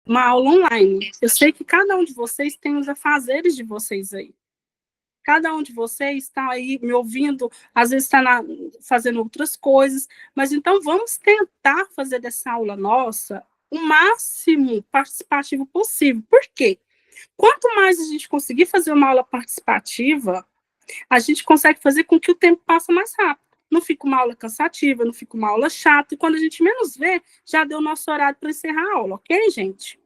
uma aula online. Eu sei que cada um de vocês tem os afazeres de vocês aí. Cada um de vocês está aí me ouvindo, às vezes está fazendo outras coisas, mas então vamos tentar fazer dessa aula nossa o máximo participativo possível. Por quê? Quanto mais a gente conseguir fazer uma aula participativa, a gente consegue fazer com que o tempo passe mais rápido. Não fica uma aula cansativa, não fica uma aula chata, e quando a gente menos vê, já deu o nosso horário para encerrar a aula, ok, gente?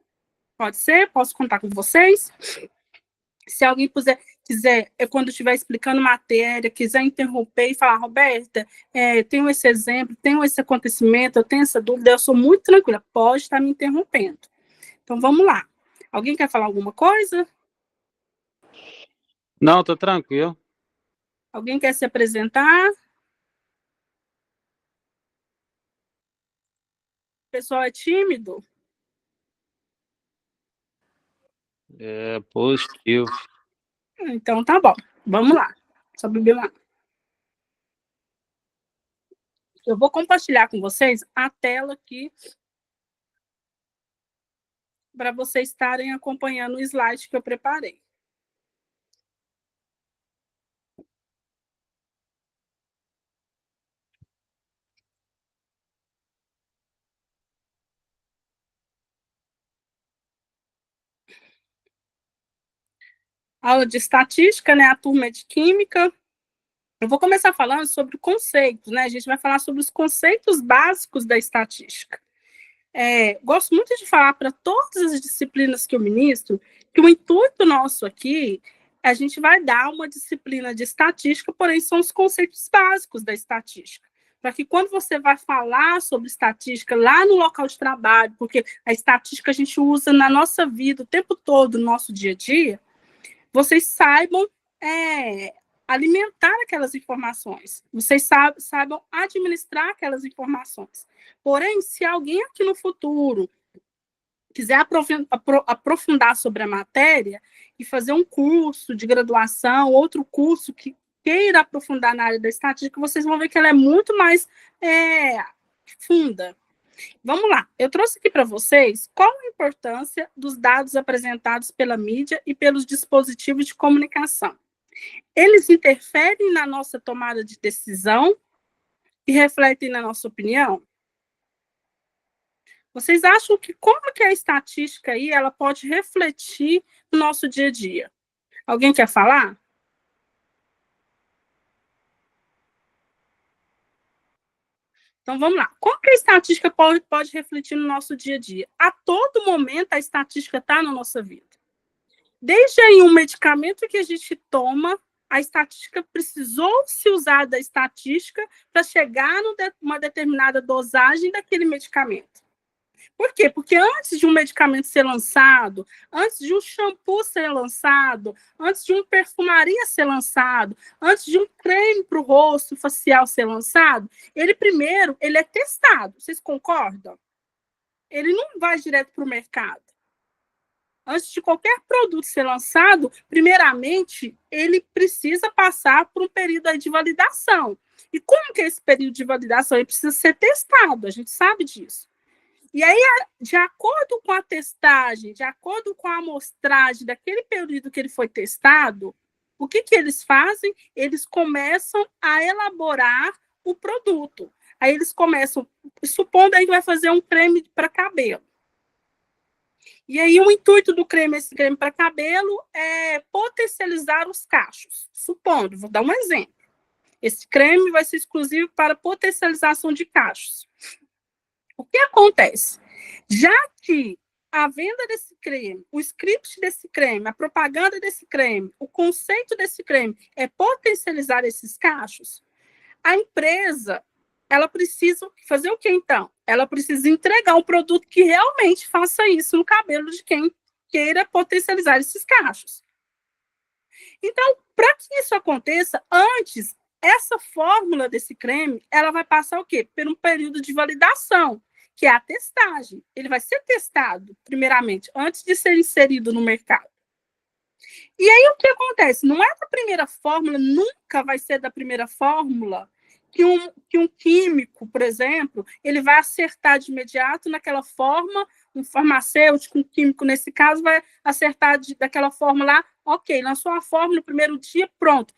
Pode ser? Posso contar com vocês? Se alguém quiser, quando eu estiver explicando matéria, quiser interromper e falar, Roberta, tenho esse exemplo, tenho esse acontecimento, eu tenho essa dúvida, eu sou muito tranquila, pode estar me interrompendo. Então, vamos lá. Alguém quer falar alguma coisa? Não, estou tranquilo. Alguém quer se apresentar? O pessoal é tímido? É positivo. Então, tá bom. Vamos lá. Só beber uma. Eu vou compartilhar com vocês a tela aqui para vocês estarem acompanhando o slide que eu preparei. Aula de estatística, né? A turma é de química. Eu vou começar falando sobre conceitos, né? A gente vai falar sobre os conceitos básicos da estatística. Gosto muito de falar para todas as disciplinas que eu ministro que o intuito nosso aqui, a gente vai dar uma disciplina de estatística, porém são os conceitos básicos da estatística. Para que quando você vai falar sobre estatística lá no local de trabalho, porque a estatística a gente usa na nossa vida o tempo todo, no nosso dia a dia, vocês saibam alimentar aquelas informações, vocês saibam administrar aquelas informações. Porém, se alguém aqui no futuro quiser aprofundar sobre a matéria e fazer um curso de graduação, outro curso que queira aprofundar na área da estatística, vocês vão ver que ela é muito mais funda. Vamos lá, eu trouxe aqui para vocês qual a importância dos dados apresentados pela mídia e pelos dispositivos de comunicação. Eles interferem na nossa tomada de decisão e refletem na nossa opinião? Vocês acham que como que a estatística aí ela pode refletir no nosso dia a dia? Alguém quer falar? Então, vamos lá. Como que a estatística pode refletir no nosso dia a dia? A todo momento, a estatística está na nossa vida. Desde aí, um medicamento que a gente toma, a estatística precisou se usar da estatística para chegar numa determinada dosagem daquele medicamento. Por quê? Porque antes de um medicamento ser lançado, antes de um shampoo ser lançado, antes de uma perfumaria ser lançado, antes de um creme para o rosto facial ser lançado, ele é testado. Vocês concordam? Ele não vai direto para o mercado. Antes de qualquer produto ser lançado, primeiramente, ele precisa passar por um período de validação. E como que é esse período de validação? Ele precisa ser testado, a gente sabe disso. E aí, de acordo com a testagem, de acordo com a amostragem daquele período que ele foi testado, o que eles fazem? Eles começam a elaborar o produto. Aí eles começam, supondo aí que vai fazer um creme para cabelo. E aí o intuito do creme, esse creme para cabelo, é potencializar os cachos. Supondo, vou dar um exemplo. Esse creme vai ser exclusivo para potencialização de cachos. O que acontece? Já que a venda desse creme, o script desse creme, a propaganda desse creme, o conceito desse creme é potencializar esses cachos, a empresa, ela precisa fazer o que então? Ela precisa entregar um produto que realmente faça isso no cabelo de quem queira potencializar esses cachos. Então, para que isso aconteça, antes, essa fórmula desse creme, ela vai passar o quê? Por um período de validação, que é a testagem. Ele vai ser testado, primeiramente, antes de ser inserido no mercado. E aí, o que acontece? Não é da primeira fórmula, nunca vai ser da primeira fórmula que um químico, por exemplo, ele vai acertar de imediato naquela forma um farmacêutico, um químico, nesse caso, vai acertar daquela forma lá, ok, lançou uma fórmula no primeiro dia, pronto.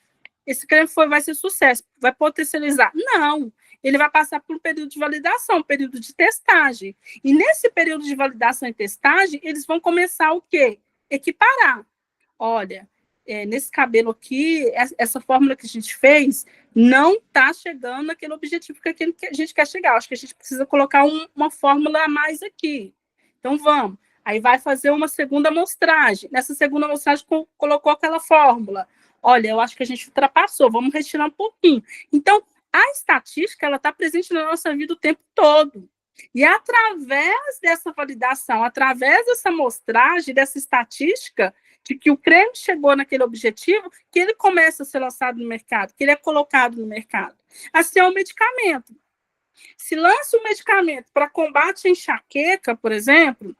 Esse creme vai ser sucesso, vai potencializar. Não, ele vai passar por um período de validação, um período de testagem. E nesse período de validação e testagem, eles vão começar o quê? Equiparar. Olha, nesse cabelo aqui, essa fórmula que a gente fez não está chegando naquele objetivo que a gente quer chegar. Acho que a gente precisa colocar uma fórmula a mais aqui. Então, vamos. Aí vai fazer uma segunda amostragem. Nessa segunda amostragem, colocou aquela fórmula. Olha, eu acho que a gente ultrapassou, vamos retirar um pouquinho. Então, a estatística, ela está presente na nossa vida o tempo todo. E através dessa validação, através dessa amostragem, dessa estatística, de que o creme chegou naquele objetivo, que ele começa a ser lançado no mercado, que ele é colocado no mercado. Assim é um medicamento. Se lança um medicamento para combate à enxaqueca, por exemplo,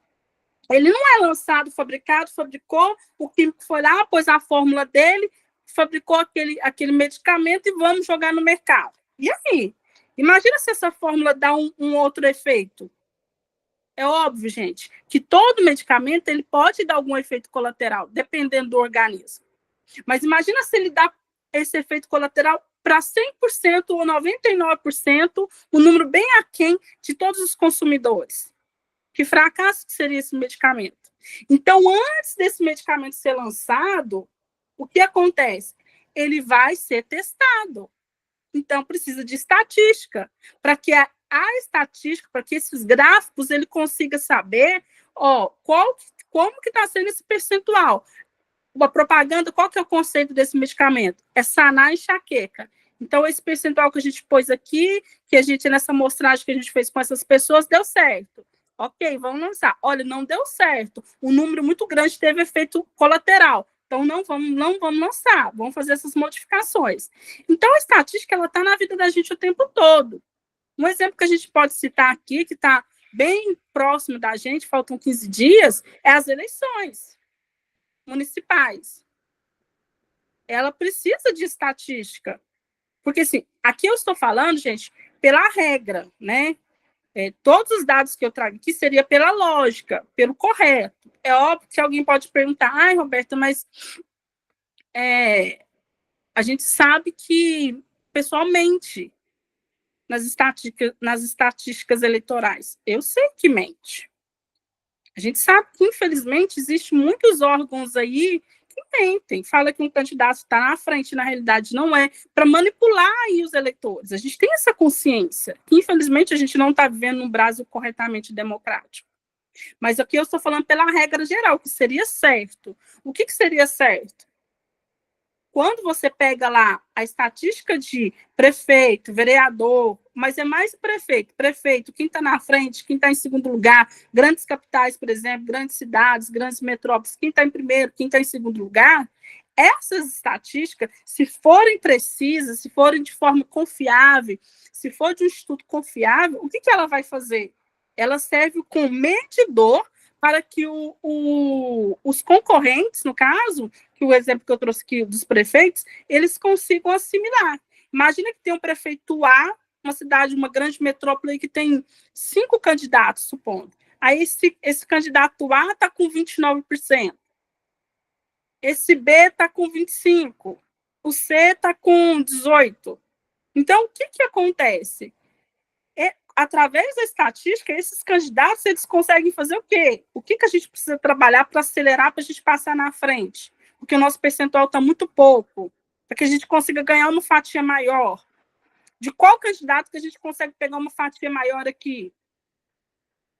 ele não é lançado, fabricou, o químico foi lá, pôs a fórmula dele, fabricou aquele medicamento e vamos jogar no mercado. E aí? Imagina se essa fórmula dá um outro efeito. É óbvio, gente, que todo medicamento ele pode dar algum efeito colateral, dependendo do organismo. Mas imagina se ele dá esse efeito colateral para 100% ou 99%, um número bem aquém de todos os consumidores. Que fracasso que seria esse medicamento? Então, antes desse medicamento ser lançado, o que acontece? Ele vai ser testado. Então, precisa de estatística, para que a estatística, para que esses gráficos ele consiga saber como que está sendo esse percentual. A propaganda, qual que é o conceito desse medicamento? É sanar a enxaqueca. Então, esse percentual que a gente pôs aqui, que a gente, nessa amostragem que a gente fez com essas pessoas, deu certo. Ok, vamos lançar. Olha, não deu certo. Um número muito grande teve efeito colateral. Então, não vamos lançar. Vamos fazer essas modificações. Então, a estatística, ela está na vida da gente o tempo todo. Um exemplo que a gente pode citar aqui, que está bem próximo da gente, faltam 15 dias, é as eleições municipais. Ela precisa de estatística. Porque, assim, aqui eu estou falando, gente, pela regra, né? Todos os dados que eu trago aqui seria pela lógica, pelo correto. É óbvio que alguém pode perguntar, ai, Roberta, mas a gente sabe que pessoalmente nas estatísticas eleitorais. Eu sei que mente. A gente sabe que, infelizmente, existem muitos órgãos aí que mentem, fala que um candidato está na frente, na realidade não é, para manipular aí os eleitores. A gente tem essa consciência, que, infelizmente, a gente não está vivendo num Brasil corretamente democrático. Mas aqui eu estou falando pela regra geral, que seria certo. O que seria certo? Quando você pega lá a estatística de prefeito, vereador, mas é mais prefeito, quem está na frente, quem está em segundo lugar, grandes capitais, por exemplo, grandes cidades, grandes metrópoles, quem está em primeiro, quem está em segundo lugar, essas estatísticas, se forem precisas, se forem de forma confiável, se for de um instituto confiável, o que ela vai fazer? Ela serve como medidor para que os concorrentes, no caso, que o exemplo que eu trouxe aqui dos prefeitos, eles consigam assimilar. Imagina que tem um prefeito A, uma cidade, uma grande metrópole que tem 5 candidatos, supondo. Aí esse candidato A está com 29%. Esse B está com 25%. O C está com 18%. Então, o que acontece? Através da estatística, esses candidatos, eles conseguem fazer o quê? O que a gente precisa trabalhar para acelerar, para a gente passar na frente? Porque o nosso percentual está muito pouco, para que a gente consiga ganhar uma fatia maior. De qual candidato que a gente consegue pegar uma fatia maior aqui?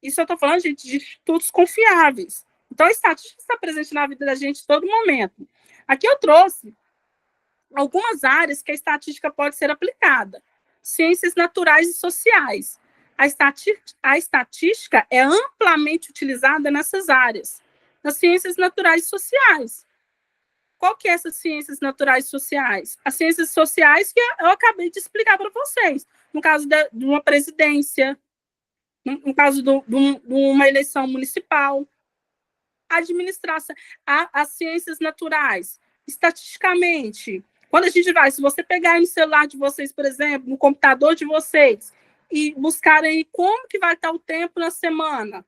Isso eu estou falando, gente, de institutos confiáveis. Então, a estatística está presente na vida da gente a todo momento. Aqui eu trouxe algumas áreas que a estatística pode ser aplicada. Ciências naturais e sociais. A estatística é amplamente utilizada nessas áreas. Nas ciências naturais e sociais. Qual que é essas ciências naturais e sociais? As ciências sociais que eu acabei de explicar para vocês. No caso de uma presidência, no caso de uma eleição municipal. Administração, as ciências naturais. Estatisticamente, quando a gente vai, se você pegar no celular de vocês, por exemplo, no computador de vocês, e buscarem como que vai estar o tempo na semana,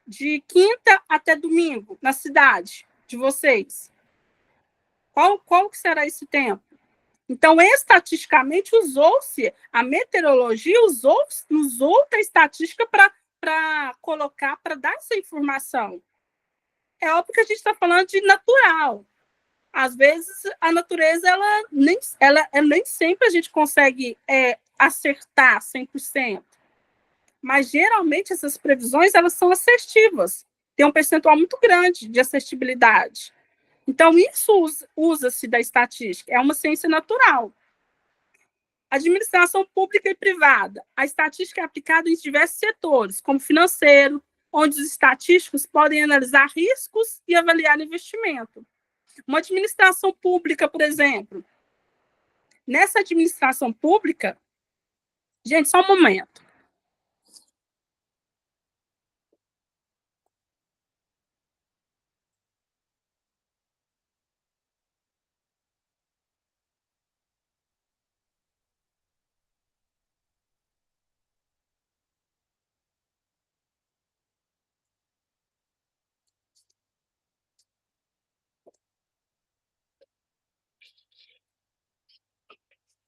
de quinta até domingo na cidade de vocês? Qual que será esse tempo? Então, estatisticamente, a meteorologia usou da estatística para colocar, para dar essa informação. É óbvio que a gente está falando de natural. Às vezes, a natureza, nem sempre a gente consegue acertar 100%. Mas, geralmente, essas previsões elas são assertivas. Tem um percentual muito grande de assertibilidade. Então, isso usa-se da estatística. É uma ciência natural. Administração pública e privada. A estatística é aplicada em diversos setores, como financeiro, onde os estatísticos podem analisar riscos e avaliar investimento. Uma administração pública, por exemplo. Nessa administração pública, gente, só um momento.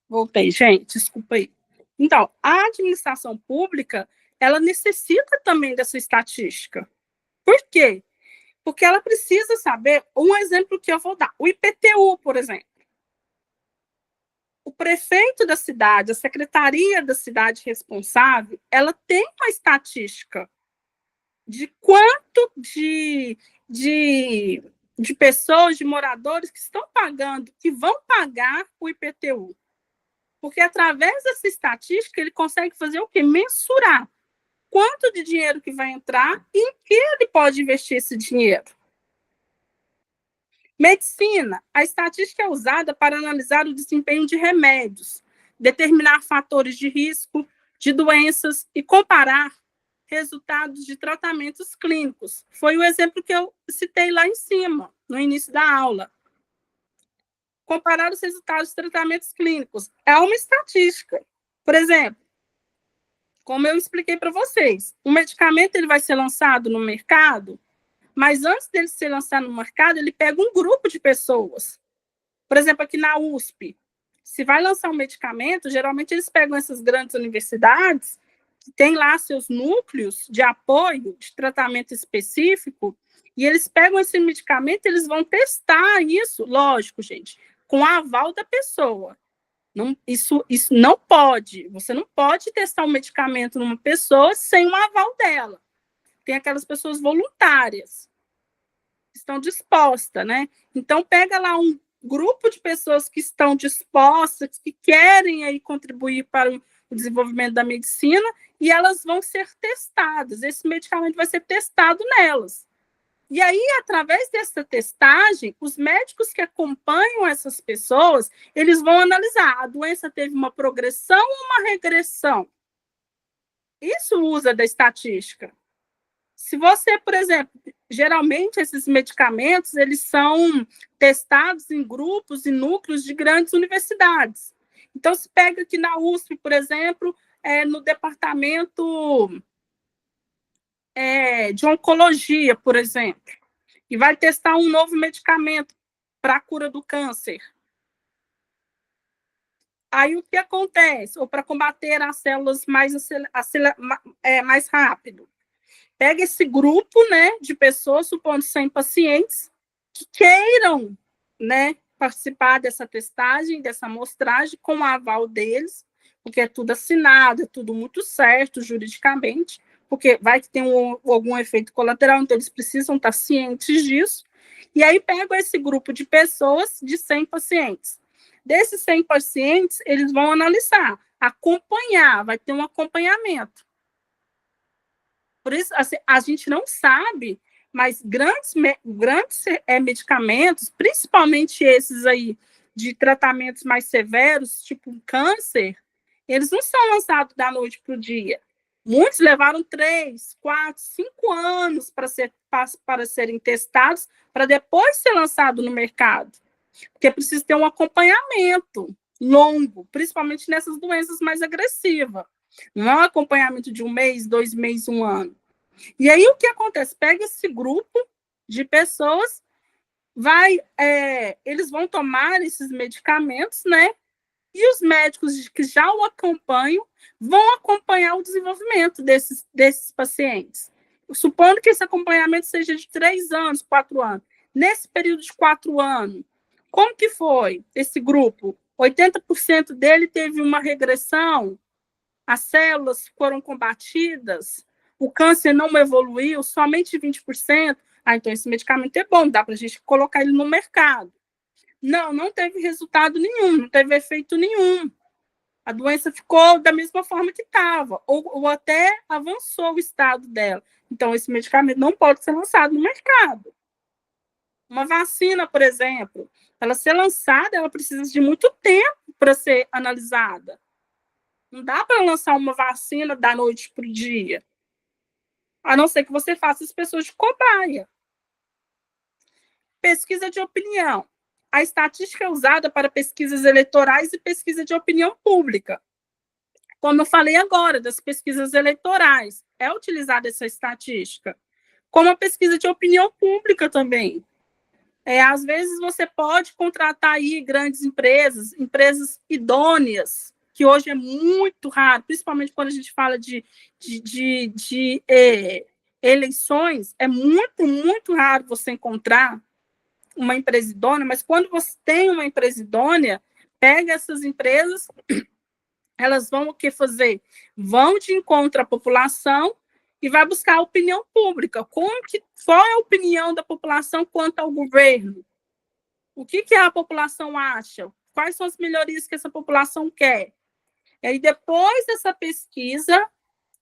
Voltei, gente, desculpa aí. Então, a administração pública, ela necessita também dessa estatística. Por quê? Porque ela precisa saber, um exemplo que eu vou dar, o IPTU, por exemplo. O prefeito da cidade, a secretaria da cidade responsável, ela tem uma estatística de quanto de pessoas, de moradores que estão pagando, que vão pagar o IPTU. Porque através dessa estatística ele consegue fazer o quê? Mensurar quanto de dinheiro que vai entrar e em que ele pode investir esse dinheiro. Medicina. A estatística é usada para analisar o desempenho de remédios, determinar fatores de risco de doenças e comparar resultados de tratamentos clínicos. Foi o exemplo que eu citei lá em cima, no início da aula. Comparar os resultados de tratamentos clínicos. É uma estatística. Por exemplo, como eu expliquei para vocês, o medicamento ele vai ser lançado no mercado, mas antes dele ser lançado no mercado, ele pega um grupo de pessoas. Por exemplo, aqui na USP, se vai lançar um medicamento, geralmente eles pegam essas grandes universidades, que têm lá seus núcleos de apoio, de tratamento específico, e eles pegam esse medicamento, eles vão testar isso, lógico, gente, com a aval da pessoa. Não, isso não pode. Você não pode testar um medicamento numa pessoa sem um aval dela. Tem aquelas pessoas voluntárias que estão dispostas, né? Então, pega lá um grupo de pessoas que estão dispostas, que querem aí contribuir para o desenvolvimento da medicina, e elas vão ser testadas. Esse medicamento vai ser testado nelas. E aí, através dessa testagem, os médicos que acompanham essas pessoas, eles vão analisar, a doença teve uma progressão ou uma regressão? Isso usa da estatística. Se você, por exemplo, geralmente esses medicamentos, eles são testados em grupos e núcleos de grandes universidades. Então, se pega aqui na USP, por exemplo, no departamento de oncologia, por exemplo, e vai testar um novo medicamento para a cura do câncer. Aí o que acontece? Ou para combater as células mais rápido. Pega esse grupo, né, de pessoas, supondo 100 pacientes, que queiram, né, participar dessa testagem, dessa amostragem, com o aval deles, porque é tudo assinado, é tudo muito certo juridicamente, porque vai que tem algum efeito colateral, então eles precisam estar cientes disso. E aí pego esse grupo de pessoas, de 100 pacientes. Desses 100 pacientes, eles vão analisar, acompanhar, vai ter um acompanhamento. Por isso, assim, a gente não sabe, mas grandes medicamentos, principalmente esses aí de tratamentos mais severos, tipo câncer, eles não são lançados da noite para o dia. Muitos levaram 3, 4, 5 anos para serem testados, para depois ser lançado no mercado. Porque precisa ter um acompanhamento longo, principalmente nessas doenças mais agressivas. Não é um acompanhamento de 1 mês, 2 meses, 1 ano. E aí o que acontece? Pega esse grupo de pessoas, eles vão tomar esses medicamentos, né? E os médicos que já o acompanham vão acompanhar o desenvolvimento desses pacientes. Supondo que esse acompanhamento seja de 3 anos, 4 anos. Nesse período de 4 anos, como que foi esse grupo? 80% dele teve uma regressão, as células foram combatidas, o câncer não evoluiu, somente 20%. Então esse medicamento é bom, dá para a gente colocar ele no mercado. Não teve resultado nenhum, não teve efeito nenhum. A doença ficou da mesma forma que estava, ou até avançou o estado dela. Então, esse medicamento não pode ser lançado no mercado. Uma vacina, por exemplo, para ela ser lançada, ela precisa de muito tempo para ser analisada. Não dá para lançar uma vacina da noite para o dia. A não ser que você faça as pessoas de cobaia. Pesquisa de opinião. A estatística é usada para pesquisas eleitorais e pesquisa de opinião pública. Como eu falei agora, das pesquisas eleitorais, é utilizada essa estatística. Como a pesquisa de opinião pública também. Às vezes você pode contratar aí grandes empresas idôneas, que hoje é muito raro, principalmente quando a gente fala de eleições, é muito, muito raro você encontrar uma empresa idônea, mas quando você tem uma empresa idônea, pega essas empresas, elas vão o que fazer? Vão de encontro à população e vai buscar a opinião pública. Qual é a opinião da população quanto ao governo? O que a população acha? Quais são as melhorias que essa população quer? E aí, depois dessa pesquisa,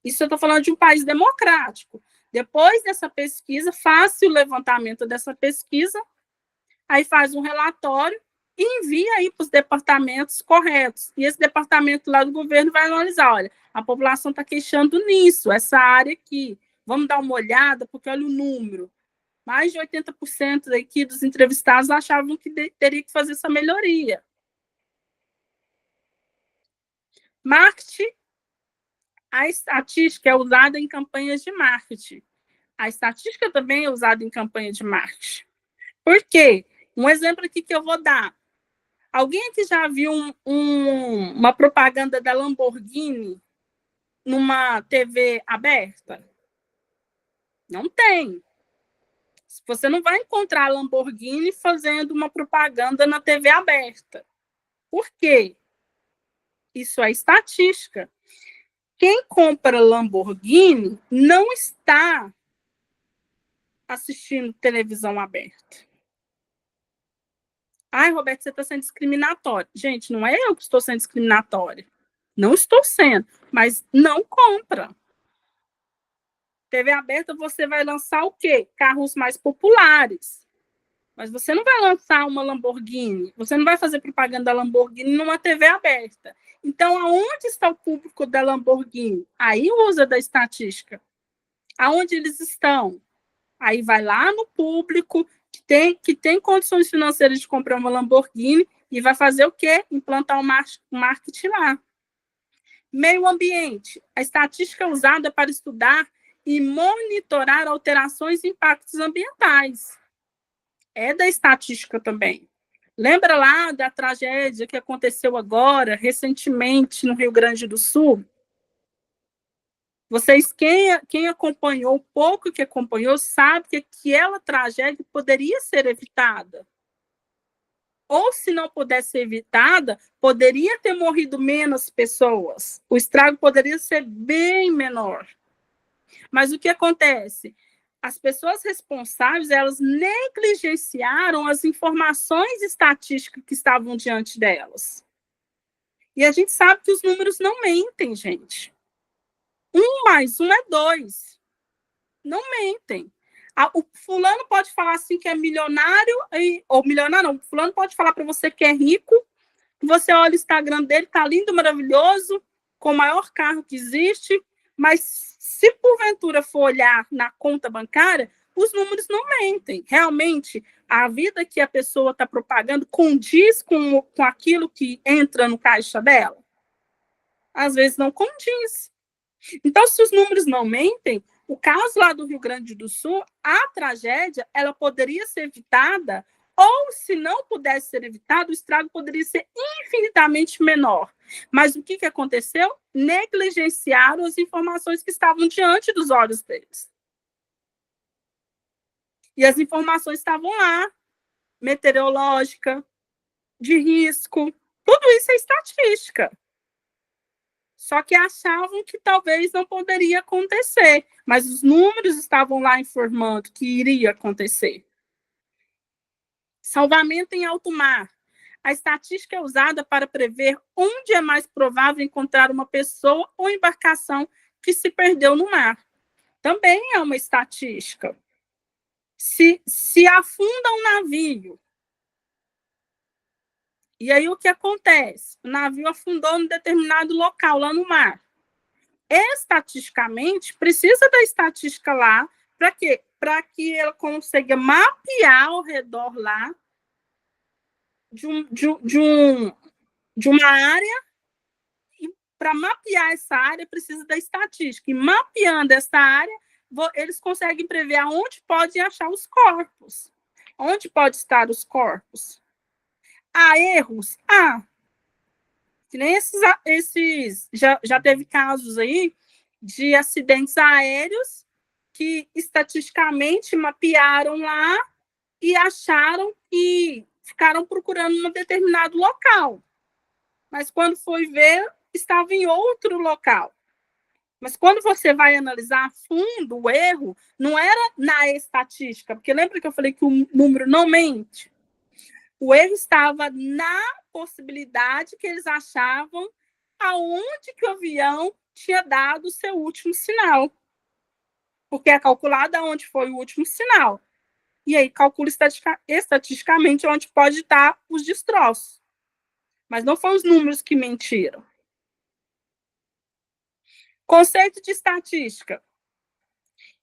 isso eu estou falando de um país democrático, depois dessa pesquisa, faça o levantamento dessa pesquisa, aí faz um relatório e envia aí para os departamentos corretos. E esse departamento lá do governo vai analisar, olha, a população está queixando nisso, essa área aqui. Vamos dar uma olhada, porque olha o número. Mais de 80% aqui dos entrevistados achavam que teria que fazer essa melhoria. Marketing. A estatística é usada em campanhas de marketing. A estatística também é usada em campanha de marketing. Por quê? Um exemplo aqui que eu vou dar. Alguém aqui já viu uma propaganda da Lamborghini numa TV aberta? Não tem. Você não vai encontrar a Lamborghini fazendo uma propaganda na TV aberta. Por quê? Isso é estatística. Quem compra Lamborghini não está assistindo televisão aberta. Ai, Roberto, você está sendo discriminatório. Gente, não é eu que estou sendo discriminatória. Não estou sendo, mas não compra. TV aberta, você vai lançar o quê? Carros mais populares. Mas você não vai lançar uma Lamborghini. Você não vai fazer propaganda da Lamborghini numa TV aberta. Então, aonde está o público da Lamborghini? Aí usa da estatística. Aonde eles estão? Aí vai lá no público que tem condições financeiras de comprar uma Lamborghini e vai fazer o quê? Implantar o marketing lá. Meio ambiente. A estatística é usada para estudar e monitorar alterações e impactos ambientais. É da estatística também. Lembra lá da tragédia que aconteceu agora, recentemente, no Rio Grande do Sul? Vocês, quem acompanhou, pouco que acompanhou, sabe que aquela tragédia poderia ser evitada. Ou, se não pudesse ser evitada, poderia ter morrido menos pessoas. O estrago poderia ser bem menor. Mas o que acontece? As pessoas responsáveis, elas negligenciaram as informações estatísticas que estavam diante delas. E a gente sabe que os números não mentem, gente. 1 mais 1 é 2. Não mentem. O fulano pode falar assim que é milionário, ou milionário não, o fulano pode falar para você que é rico, você olha o Instagram dele, tá lindo, maravilhoso, com o maior carro que existe, mas se porventura for olhar na conta bancária, os números não mentem. Realmente, a vida que a pessoa está propagando condiz com aquilo que entra no caixa dela? Às vezes não condiz. Então, se os números não mentem, O caso lá do Rio Grande do Sul, a tragédia, ela poderia ser evitada, ou se não pudesse ser evitada, o estrago poderia ser infinitamente menor. Mas o que aconteceu? Negligenciaram as informações que estavam diante dos olhos deles. E as informações estavam lá, meteorológica, de risco, tudo isso é estatística. Só que achavam que talvez não poderia acontecer, mas os números estavam lá informando que iria acontecer. Salvamento em alto mar. A estatística é usada para prever onde é mais provável encontrar uma pessoa ou embarcação que se perdeu no mar. Também é uma estatística. Se afunda um navio, e aí o que acontece? O navio afundou em determinado local lá no mar. Estatisticamente, precisa da estatística lá, para quê? Para que ela consiga mapear ao redor lá de uma área, e para mapear essa área precisa da estatística. E mapeando essa área, eles conseguem prever aonde pode achar os corpos. Onde pode estar os corpos? Há erros? Que nem esses já teve casos aí de acidentes aéreos que estatisticamente mapearam lá e acharam e ficaram procurando um determinado local. Mas quando foi ver, estava em outro local. Mas quando você vai analisar a fundo o erro, não era na estatística, porque lembra que eu falei que o número não mente? O erro estava na possibilidade que eles achavam aonde que o avião tinha dado o seu último sinal. Porque é calculado aonde foi o último sinal. E aí calcula estatisticamente onde pode estar os destroços. Mas não foram os números que mentiram. Conceito de estatística.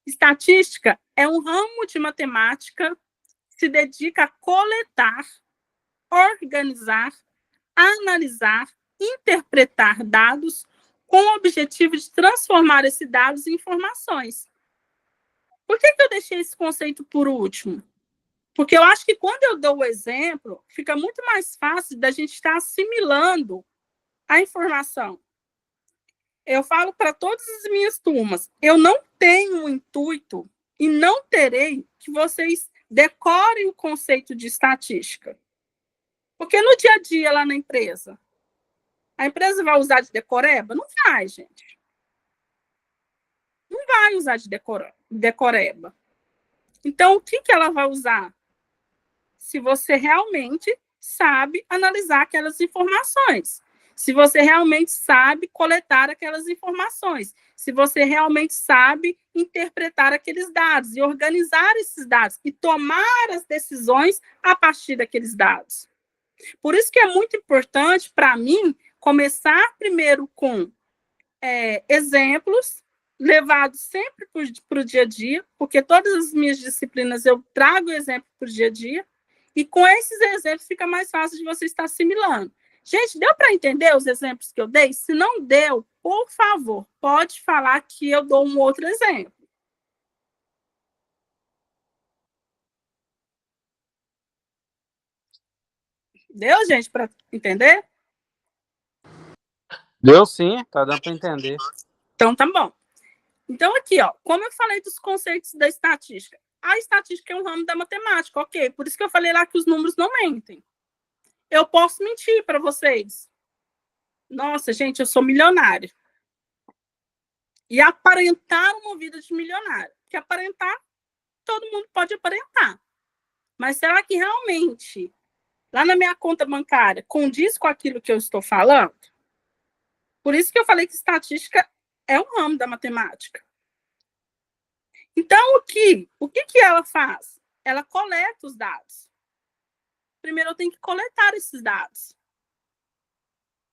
Estatística é um ramo de matemática que se dedica a coletar, organizar, analisar, interpretar dados com o objetivo de transformar esses dados em informações. Por que eu deixei esse conceito por último? Porque eu acho que quando eu dou o exemplo, fica muito mais fácil da gente estar assimilando a informação. Eu falo para todas as minhas turmas, eu não tenho o intuito e não terei que vocês decorem o conceito de estatística. Porque no dia a dia lá na empresa, a empresa vai usar de decoreba? Não vai, gente. Não vai usar de decoreba. Então, o que ela vai usar? Se você realmente sabe analisar aquelas informações. Se você realmente sabe coletar aquelas informações. Se você realmente sabe interpretar aqueles dados e organizar esses dados e tomar as decisões a partir daqueles dados. Por isso que é muito importante, para mim, começar primeiro com exemplos levados sempre para o dia a dia, porque todas as minhas disciplinas eu trago exemplo para o dia a dia, e com esses exemplos fica mais fácil de você estar assimilando. Gente, deu para entender os exemplos que eu dei? Se não deu, por favor, pode falar que eu dou um outro exemplo. Deu, gente, para entender? Deu sim, tá dando para entender. Então, tá bom. Então, aqui, ó, como eu falei dos conceitos da estatística, a estatística é um ramo da matemática, ok? Por isso que eu falei lá que os números não mentem. Eu posso mentir para vocês. Nossa, gente, eu sou milionário. E aparentar uma vida de milionário. Porque aparentar, todo mundo pode aparentar. Mas será que realmente, lá na minha conta bancária, condiz com aquilo que eu estou falando? Por isso que eu falei que estatística é um ramo da matemática. Então, o que ela faz? Ela coleta os dados. Primeiro, eu tenho que coletar esses dados.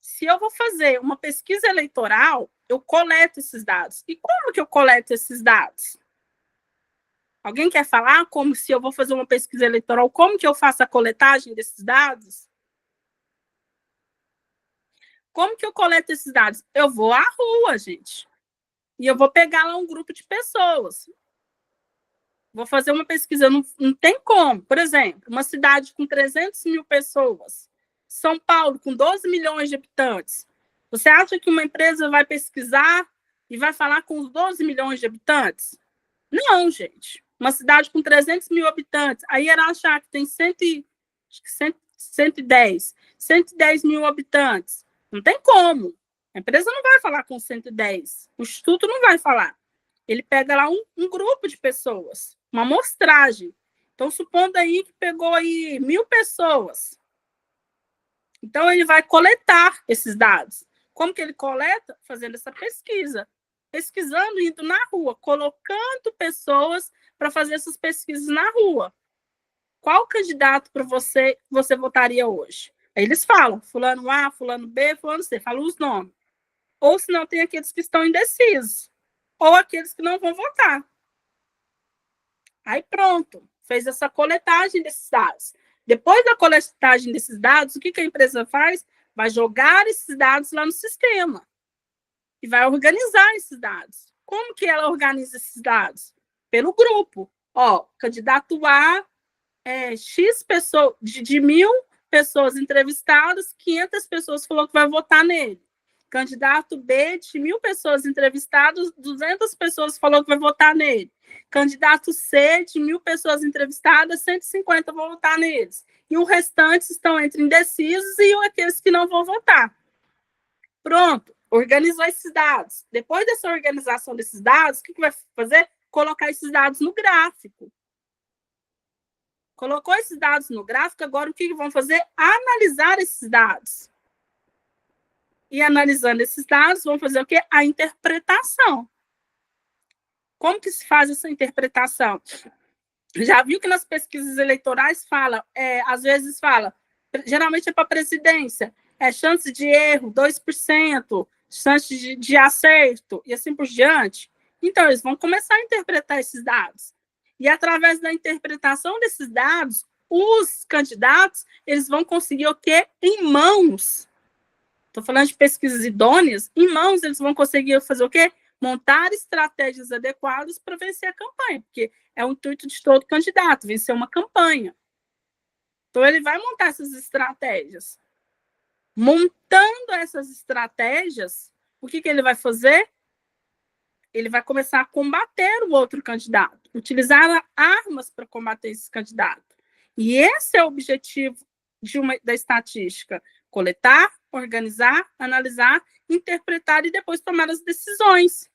Se eu vou fazer uma pesquisa eleitoral, eu coleto esses dados. E como que eu coleto esses dados? Alguém quer falar como, se eu vou fazer uma pesquisa eleitoral, como que eu faço a coletagem desses dados? Como que eu coleto esses dados? Eu vou à rua, gente. E eu vou pegar lá um grupo de pessoas. Vou fazer uma pesquisa, não tem como. Por exemplo, uma cidade com 300 mil pessoas, São Paulo com 12 milhões de habitantes. Você acha que uma empresa vai pesquisar e vai falar com os 12 milhões de habitantes? Não, gente. Uma cidade com 300 mil habitantes, aí era achar que tem 110 mil habitantes. Não tem como. A empresa não vai falar com 110. O instituto não vai falar. Ele pega lá um grupo de pessoas, uma amostragem. Então, supondo aí que pegou aí 1.000 pessoas. Então, ele vai coletar esses dados. Como que ele coleta? Fazendo essa pesquisa. Pesquisando, indo na rua, colocando pessoas para fazer essas pesquisas na rua. Qual candidato para você votaria hoje? Aí eles falam, fulano A, fulano B, fulano C, falam os nomes. Ou se não, tem aqueles que estão indecisos. Ou aqueles que não vão votar. Aí pronto, fez essa coletagem desses dados. Depois da coletagem desses dados, o que a empresa faz? Vai jogar esses dados lá no sistema. E vai organizar esses dados. Como que ela organiza esses dados? Pelo grupo. Ó, candidato A, X pessoas, de 1.000 pessoas entrevistadas, 500 pessoas falou que vai votar nele. Candidato B, de 1.000 pessoas entrevistadas, 200 pessoas falou que vai votar nele. Candidato C, de 1.000 pessoas entrevistadas, 150 vão votar neles. E o restante estão entre indecisos e aqueles que não vão votar. Pronto, organizou esses dados. Depois dessa organização desses dados, o que vai fazer? Colocar esses dados no gráfico. Colocou esses dados no gráfico, agora o que vão fazer? Analisar esses dados. E analisando esses dados, vão fazer o quê? A interpretação. Como que se faz essa interpretação? Já viu que nas pesquisas eleitorais fala, às vezes fala, geralmente é para a presidência, chance de erro, 2%, chance de acerto, e assim por diante. Então, eles vão começar a interpretar esses dados. E através da interpretação desses dados, os candidatos, eles vão conseguir o quê? Em mãos. Estou falando de pesquisas idôneas, em mãos eles vão conseguir fazer o quê? Montar estratégias adequadas para vencer a campanha, porque é o intuito de todo candidato, vencer uma campanha. Então, ele vai montar essas estratégias. Montando essas estratégias, o que ele vai fazer? Ele vai começar a combater o outro candidato, utilizar armas para combater esse candidato. E esse é o objetivo da estatística: coletar, organizar, analisar, interpretar e depois tomar as decisões.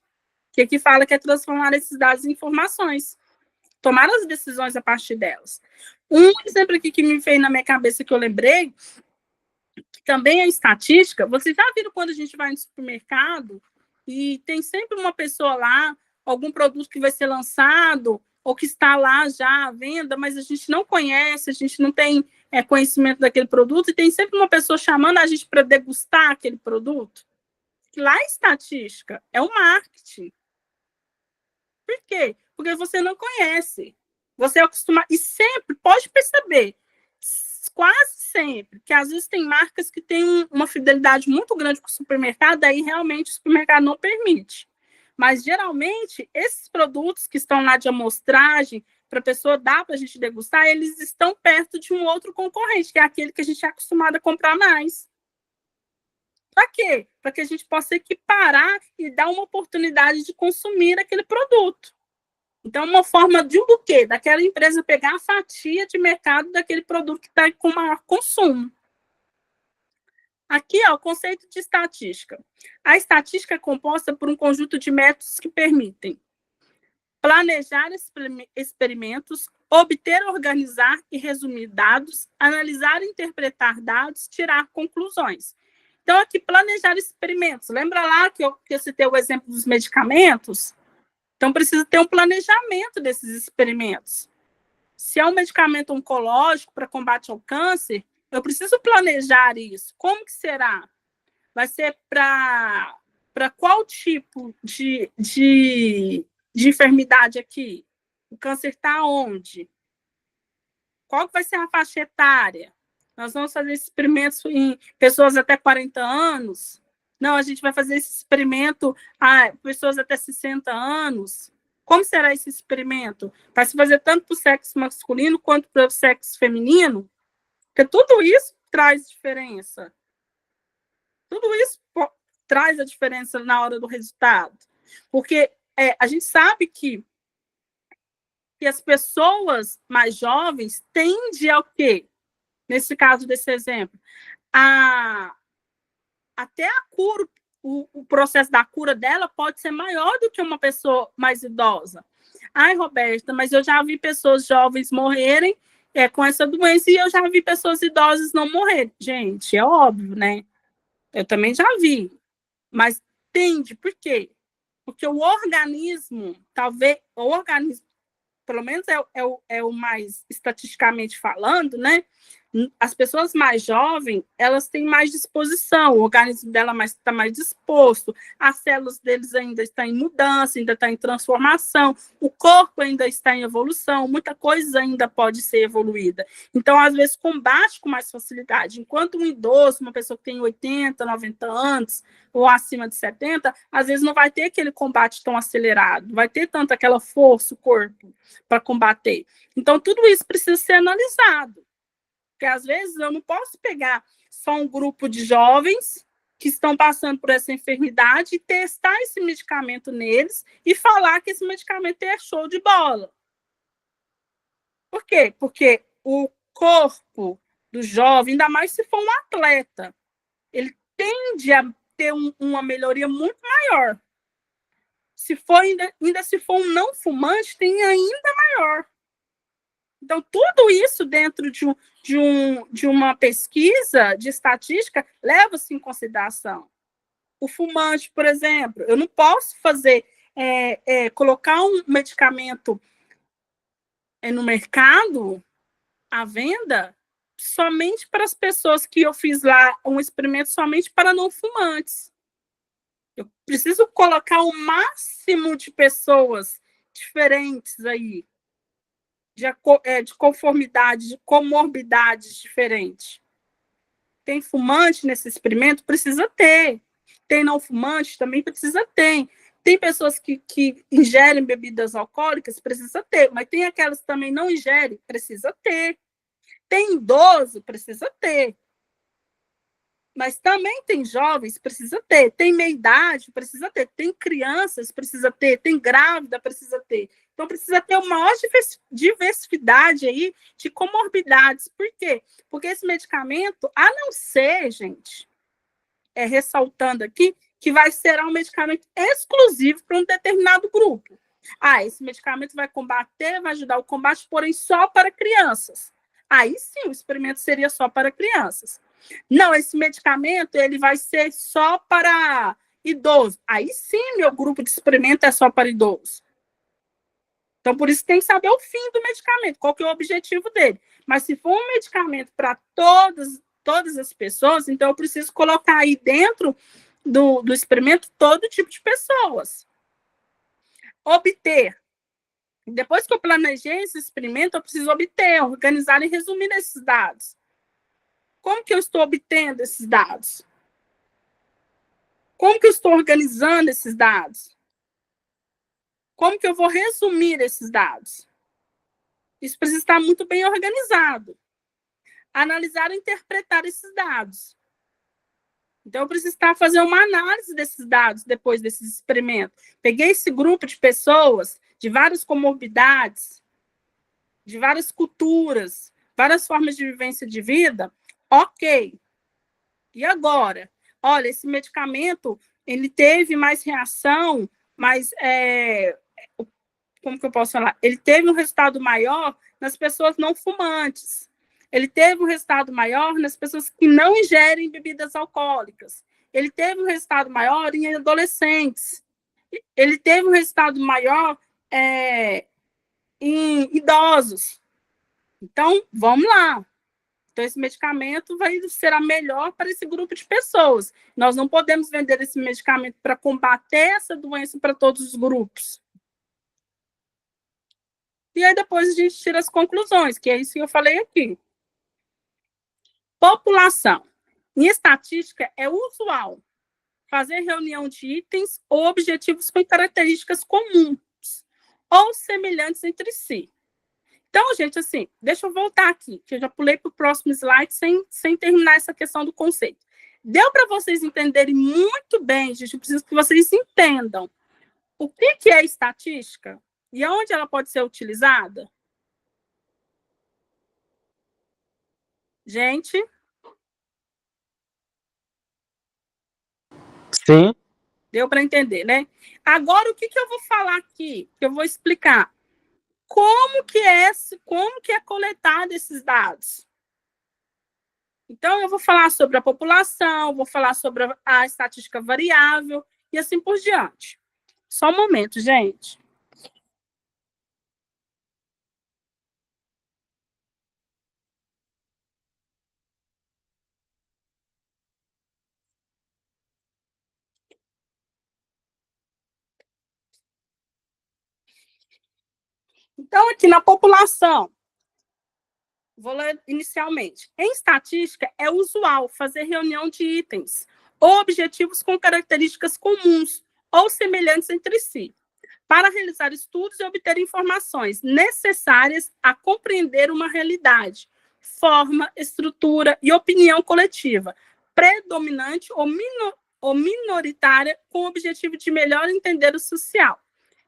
Que aqui fala que é transformar esses dados em informações. Tomar as decisões a partir delas. Um exemplo aqui que me veio na minha cabeça, que eu lembrei, que também é estatística. Vocês já viram quando a gente vai no supermercado e tem sempre uma pessoa lá, algum produto que vai ser lançado ou que está lá já à venda, mas a gente não conhece, a gente não tem conhecimento daquele produto, e tem sempre uma pessoa chamando a gente para degustar aquele produto. Lá é estatística, é o marketing. Por quê? Porque você não conhece. Você é acostumado, e sempre, pode perceber, quase sempre, que às vezes tem marcas que têm uma fidelidade muito grande com o supermercado, aí realmente o supermercado não permite. Mas, geralmente, esses produtos que estão lá de amostragem, para a pessoa dar para a gente degustar, eles estão perto de um outro concorrente, que é aquele que a gente é acostumado a comprar mais. Para quê? Para que a gente possa equiparar e dar uma oportunidade de consumir aquele produto. Então, uma forma de do quê? Daquela empresa pegar a fatia de mercado daquele produto que está com maior consumo. Aqui, o conceito de estatística. A estatística é composta por um conjunto de métodos que permitem planejar experimentos, obter, organizar e resumir dados, analisar e interpretar dados, tirar conclusões. Então, aqui, planejar experimentos. Lembra lá que eu citei o exemplo dos medicamentos? Então, precisa ter um planejamento desses experimentos. Se é um medicamento oncológico para combate ao câncer, eu preciso planejar isso. Como que será? Vai ser para qual tipo de enfermidade aqui? O câncer está onde? Qual que vai ser a faixa etária? Nós vamos fazer experimentos em pessoas até 40 anos. Não, a gente vai fazer esse experimento a pessoas até 60 anos. Como será esse experimento? Vai se fazer tanto para o sexo masculino quanto para o sexo feminino? Porque tudo isso traz diferença. Tudo isso traz a diferença na hora do resultado. Porque a gente sabe que as pessoas mais jovens tendem ao quê? Nesse caso desse exemplo, até a cura, o processo da cura dela pode ser maior do que uma pessoa mais idosa. Ai, Roberta, mas eu já vi pessoas jovens morrerem com essa doença e eu já vi pessoas idosas não morrerem. Gente, é óbvio, né? Eu também já vi. Mas tende, por quê? Porque o organismo, talvez, o organismo, pelo menos é o mais estatisticamente falando, né? As pessoas mais jovens, elas têm mais disposição, o organismo dela está mais disposto, as células deles ainda estão em mudança, ainda está em transformação, o corpo ainda está em evolução, muita coisa ainda pode ser evoluída. Então, às vezes, combate com mais facilidade. Enquanto um idoso, uma pessoa que tem 80, 90 anos, ou acima de 70, às vezes não vai ter aquele combate tão acelerado, não vai ter tanto aquela força, o corpo, para combater. Então, tudo isso precisa ser analisado. Porque, às vezes, eu não posso pegar só um grupo de jovens que estão passando por essa enfermidade e testar esse medicamento neles e falar que esse medicamento é show de bola. Por quê? Porque o corpo do jovem, ainda mais se for um atleta, ele tende a ter uma melhoria muito maior. Se for ainda se for um não fumante, tem ainda maior. Então, tudo isso dentro de uma pesquisa de estatística leva-se em consideração. O fumante, por exemplo, eu não posso colocar um medicamento no mercado, à venda, somente para as pessoas que eu fiz lá um experimento somente para não fumantes. Eu preciso colocar o máximo de pessoas diferentes aí, de conformidade, de comorbidades diferentes. Tem fumante nesse experimento? Precisa ter. Tem não fumante? Também precisa ter. Tem pessoas que ingerem bebidas alcoólicas? Precisa ter. Mas tem aquelas que também não ingerem? Precisa ter. Tem idoso? Precisa ter. Mas também tem jovens? Precisa ter. Tem meia-idade? Precisa ter. Tem crianças? Precisa ter. Tem grávida? Precisa ter. Então, precisa ter uma maior diversidade aí de comorbidades. Por quê? Porque esse medicamento, a não ser, gente, ressaltando aqui, que vai ser um medicamento exclusivo para um determinado grupo. Esse medicamento vai ajudar o combate, porém só para crianças. Aí sim, o experimento seria só para crianças. Não, esse medicamento ele vai ser só para idosos. Aí sim, meu grupo de experimento é só para idosos. Então, por isso tem que saber o fim do medicamento, qual que é o objetivo dele. Mas se for um medicamento para todas as pessoas, então eu preciso colocar aí dentro do experimento todo tipo de pessoas. Obter. Depois que eu planejei esse experimento, eu preciso obter, organizar e resumir esses dados. Como que eu estou obtendo esses dados? Como que eu estou organizando esses dados? Como que eu vou resumir esses dados? Isso precisa estar muito bem organizado. Analisar e interpretar esses dados. Então, eu preciso fazer uma análise desses dados depois desse experimento. Peguei esse grupo de pessoas de várias comorbidades, de várias culturas, várias formas de vivência de vida. Ok. E agora? Olha, esse medicamento, ele teve mais reação, como que eu posso falar? Ele teve um resultado maior nas pessoas não fumantes. Ele teve um resultado maior nas pessoas que não ingerem bebidas alcoólicas. Ele teve um resultado maior em adolescentes. Ele teve um resultado maior em idosos. Então, vamos lá. Então, esse medicamento será melhor para esse grupo de pessoas. Nós não podemos vender esse medicamento para combater essa doença para todos os grupos. E aí, depois, a gente tira as conclusões, que é isso que eu falei aqui. População. Em estatística, é usual fazer reunião de itens ou objetivos com características comuns ou semelhantes entre si. Então, gente, assim, deixa eu voltar aqui, que eu já pulei para o próximo slide sem terminar essa questão do conceito. Deu para vocês entenderem muito bem, gente, eu preciso que vocês entendam o que é estatística e onde ela pode ser utilizada? Gente? Sim. Deu para entender, né? Agora, o que eu vou falar aqui? Que eu vou explicar. Como que é coletado esses dados? Então, eu vou falar sobre a população, vou falar sobre a estatística variável e assim por diante. Só um momento, gente. Então, aqui na população, vou ler inicialmente. Em estatística, é usual fazer reunião de itens ou objetivos com características comuns ou semelhantes entre si, para realizar estudos e obter informações necessárias a compreender uma realidade, forma, estrutura e opinião coletiva, predominante ou minoritária, com o objetivo de melhor entender o social.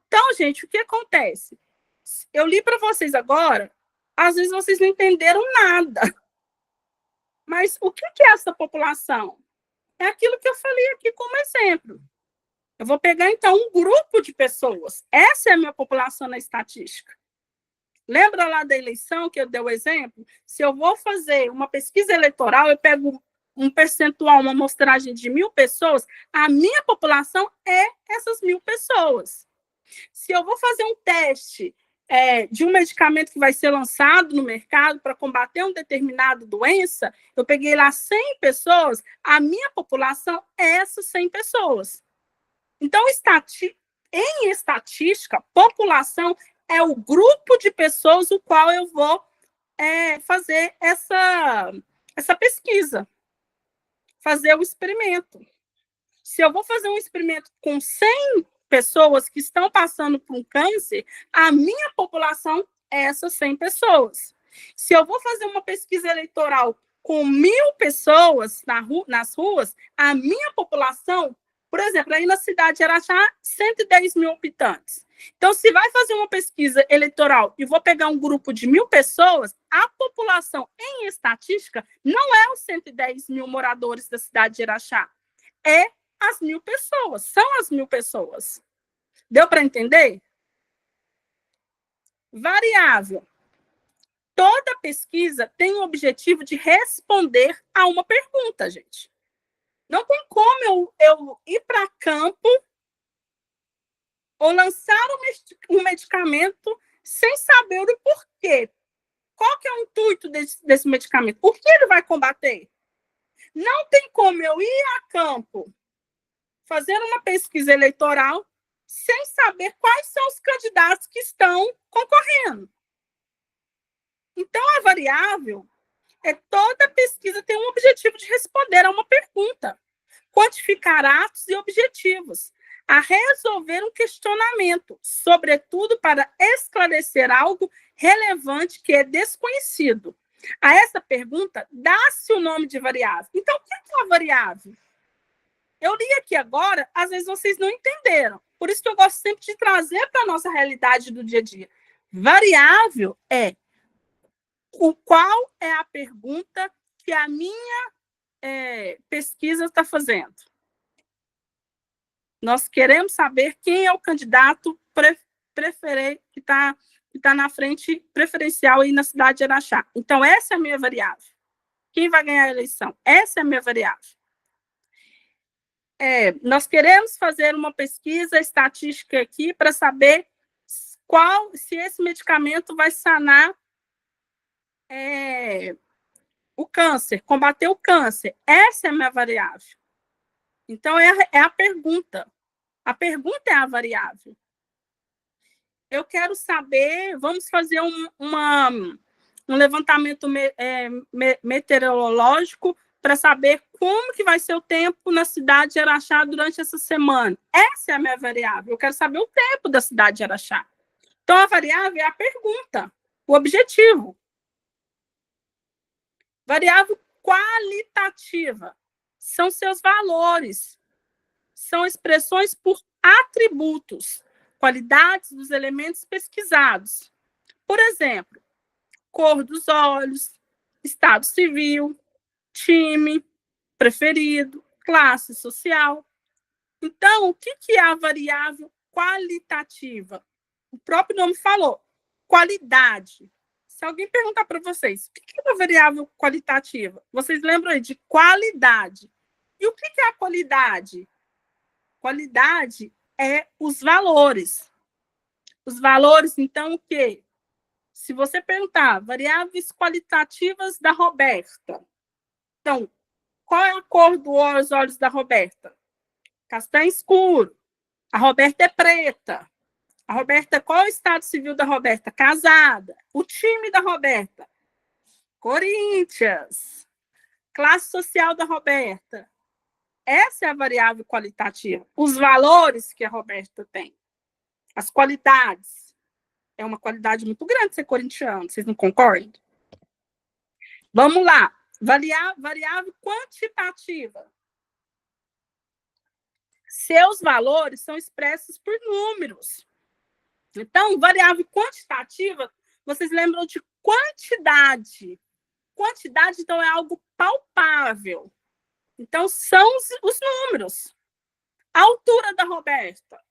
Então, gente, o que acontece? Eu li para vocês agora, às vezes vocês não entenderam nada. Mas o que é essa população? É aquilo que eu falei aqui como exemplo. Eu vou pegar, então, um grupo de pessoas. Essa é a minha população na estatística. Lembra lá da eleição que eu dei o exemplo? Se eu vou fazer uma pesquisa eleitoral, eu pego um percentual, uma amostragem de 1.000 pessoas, a minha população é essas 1.000 pessoas. Se eu vou fazer um teste de um medicamento que vai ser lançado no mercado para combater uma determinada doença, eu peguei lá 100 pessoas, a minha população é essas 100 pessoas. Então, em estatística, população é o grupo de pessoas o qual eu vou fazer essa pesquisa, fazer o experimento. Se eu vou fazer um experimento com 100 pessoas que estão passando por um câncer, a minha população é essas 100 pessoas. Se eu vou fazer uma pesquisa eleitoral com 1.000 pessoas nas ruas, a minha população, por exemplo, aí na cidade de Araxá, 110 mil habitantes. Então, se vai fazer uma pesquisa eleitoral e vou pegar um grupo de 1.000 pessoas, a população em estatística não é os 110 mil moradores da cidade de Araxá, é as 1.000 pessoas, são as 1.000 pessoas. Deu para entender? Variável. Toda pesquisa tem o objetivo de responder a uma pergunta, gente. Não tem como eu ir para campo ou lançar um medicamento sem saber o porquê. Qual que é o intuito desse medicamento? Por que ele vai combater? Não tem como eu ir a campo fazer uma pesquisa eleitoral sem saber quais são os candidatos que estão concorrendo. Então, a variável toda pesquisa tem um objetivo de responder a uma pergunta, quantificar atos e objetivos, a resolver um questionamento, sobretudo para esclarecer algo relevante que é desconhecido. A essa pergunta, dá-se o nome de variável. Então, o que é uma variável? Eu li aqui agora, às vezes vocês não entenderam. Por isso que eu gosto sempre de trazer para a nossa realidade do dia a dia. Variável é qual é a pergunta que a minha pesquisa está fazendo. Nós queremos saber quem é o candidato que está na frente preferencial aí na cidade de Araxá. Então, essa é a minha variável. Quem vai ganhar a eleição? Essa é a minha variável. Nós queremos fazer uma pesquisa estatística aqui para saber se esse medicamento vai sanar o câncer, combater o câncer. Essa é a minha variável. Então, é a pergunta. A pergunta é a variável. Eu quero saber, vamos fazer um levantamento meteorológico para saber como que vai ser o tempo na cidade de Araxá durante essa semana. Essa é a minha variável. Eu quero saber o tempo da cidade de Araxá. Então, a variável é a pergunta, o objetivo. Variável qualitativa são seus valores. São expressões por atributos, qualidades dos elementos pesquisados. Por exemplo, cor dos olhos, estado civil, time, preferido, classe social. Então, o que é a variável qualitativa? O próprio nome falou, qualidade. Se alguém perguntar para vocês, o que é uma variável qualitativa? Vocês lembram aí de qualidade. E o que é a qualidade? Qualidade é os valores. Os valores, então, o quê? Se você perguntar, variáveis qualitativas da Roberta. Então, qual é a cor dos olhos da Roberta? Castanho escuro. A Roberta é preta. A Roberta, qual é o estado civil da Roberta? Casada. O time da Roberta? Corinthians. Classe social da Roberta? Essa é a variável qualitativa. Os valores que a Roberta tem. As qualidades. É uma qualidade muito grande ser corintiano. Vocês não concordam? Vamos lá. Variável quantitativa. Seus valores são expressos por números. Então, variável quantitativa, vocês lembram de quantidade. Quantidade, então, é algo palpável. Então, são os números. A altura da Roberta,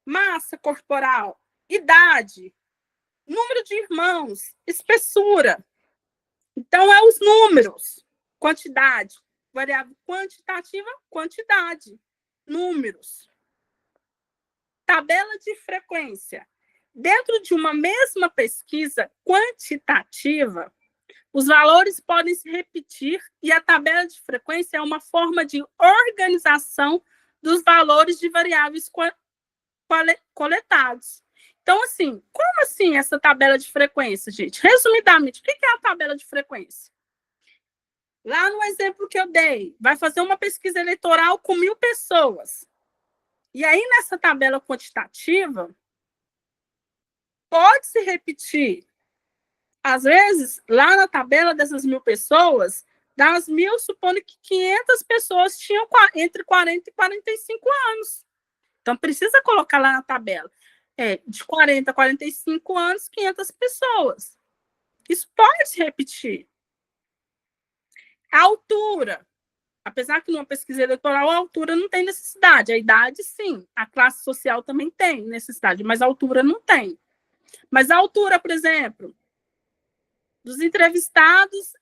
massa corporal, idade, número de irmãos, espessura. Então, é os números. Quantidade. Variável quantitativa, quantidade. Números. Tabela de frequência. Dentro de uma mesma pesquisa quantitativa, os valores podem se repetir e a tabela de frequência é uma forma de organização dos valores de variáveis coletados. Então, assim, como assim essa tabela de frequência, gente? Resumidamente, o que é a tabela de frequência? Lá no exemplo que eu dei, vai fazer uma pesquisa eleitoral com 1.000 pessoas. E aí, nessa tabela quantitativa, pode se repetir. Às vezes, lá na tabela dessas 1.000 pessoas, das 1.000, supondo que 500 pessoas tinham entre 40 e 45 anos. Então, precisa colocar lá na tabela. De 40 a 45 anos, 500 pessoas. Isso pode se repetir. A altura. Apesar que numa pesquisa eleitoral a altura não tem necessidade. A idade, sim. A classe social também tem necessidade, mas a altura não tem. Mas a altura, por exemplo, dos entrevistados,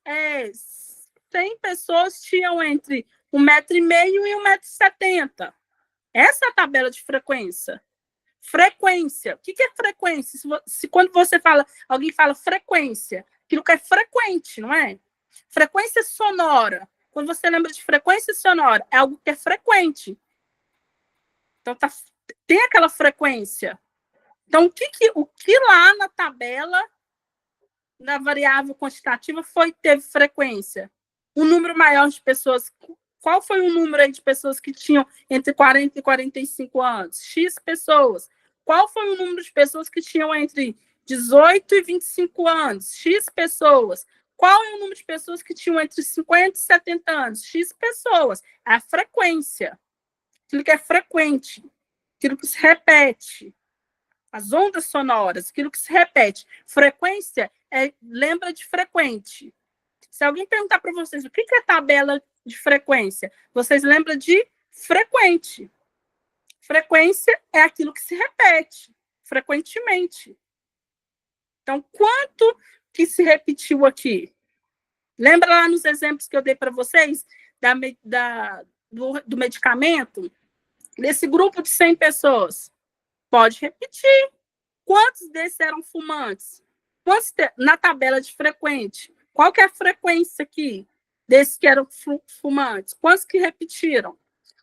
100 pessoas tinham entre 1,5 m e 1,70 m. Essa é a tabela de frequência. Frequência. O que é frequência? Se quando você fala, alguém fala frequência, aquilo que é frequente, não é? Frequência sonora. Quando você lembra de frequência sonora, é algo que é frequente. Então, tem aquela frequência. Então, o que lá na tabela, na variável quantitativa, teve frequência? Um número maior de pessoas. Qual foi o número aí de pessoas que tinham entre 40 e 45 anos? X pessoas. Qual foi o número de pessoas que tinham entre 18 e 25 anos? X pessoas. Qual é o número de pessoas que tinham entre 50 e 70 anos? X pessoas. É a frequência. Aquilo que é frequente. Aquilo que se repete. As ondas sonoras, aquilo que se repete. Frequência lembra de frequente. Se alguém perguntar para vocês o que é tabela de frequência, vocês lembram de frequente. Frequência é aquilo que se repete frequentemente. Então, quanto que se repetiu aqui? Lembra lá nos exemplos que eu dei para vocês do medicamento? Desse grupo de 100 pessoas. Pode repetir. Quantos desses eram fumantes? Quantos na tabela de frequente? Qual que é a frequência aqui desses que eram fumantes? Quantos que repetiram?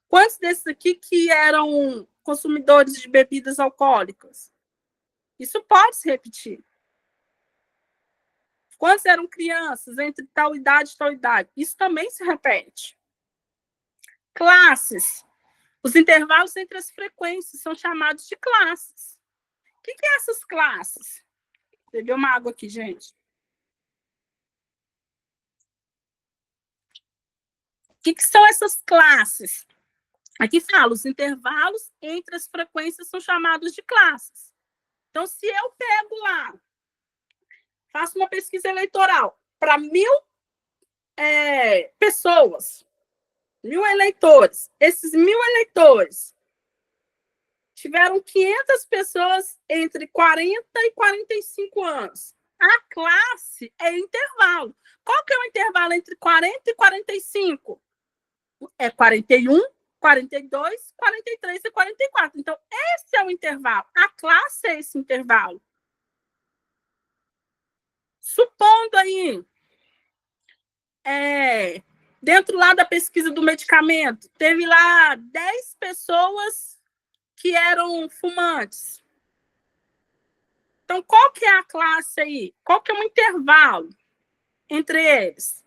Quantos desses aqui que eram consumidores de bebidas alcoólicas? Isso pode se repetir. Quantos eram crianças entre tal idade e tal idade? Isso também se repete. Classes. Os intervalos entre as frequências são chamados de classes. O que são essas classes? Beber uma água aqui, gente. O que são essas classes? Aqui fala, os intervalos entre as frequências são chamados de classes. Então, se eu pego lá, faço uma pesquisa eleitoral para 1.000 pessoas, 1.000 eleitores, esses 1.000 eleitores tiveram 500 pessoas entre 40 e 45 anos. A classe é intervalo. Qual que é o intervalo entre 40 e 45? É 41, 42, 43 e 44. Então, esse é o intervalo. A classe é esse intervalo. Supondo aí, dentro lá da pesquisa do medicamento, teve lá 10 pessoas que eram fumantes. Então, qual que é a classe aí? Qual que é o intervalo entre eles?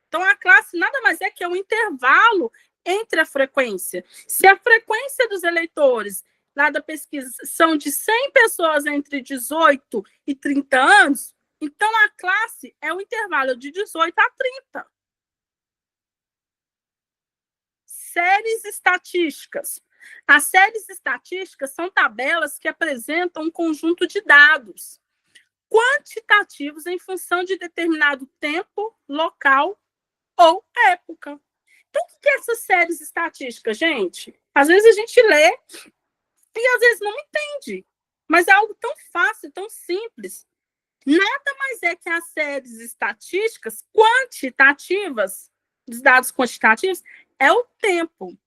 Então, a classe nada mais é que é um intervalo entre a frequência. Se a frequência dos eleitores lá da pesquisa são de 100 pessoas entre 18 e 30 anos, então a classe é o intervalo de 18 a 30. Séries estatísticas. As séries estatísticas são tabelas que apresentam um conjunto de dados quantitativos em função de determinado tempo, local ou época. Então, o que é essas séries estatísticas, gente? Às vezes a gente lê e às vezes não entende. Mas é algo tão fácil, tão simples. Nada mais é que as séries estatísticas quantitativas, dos dados quantitativos, é o tempo.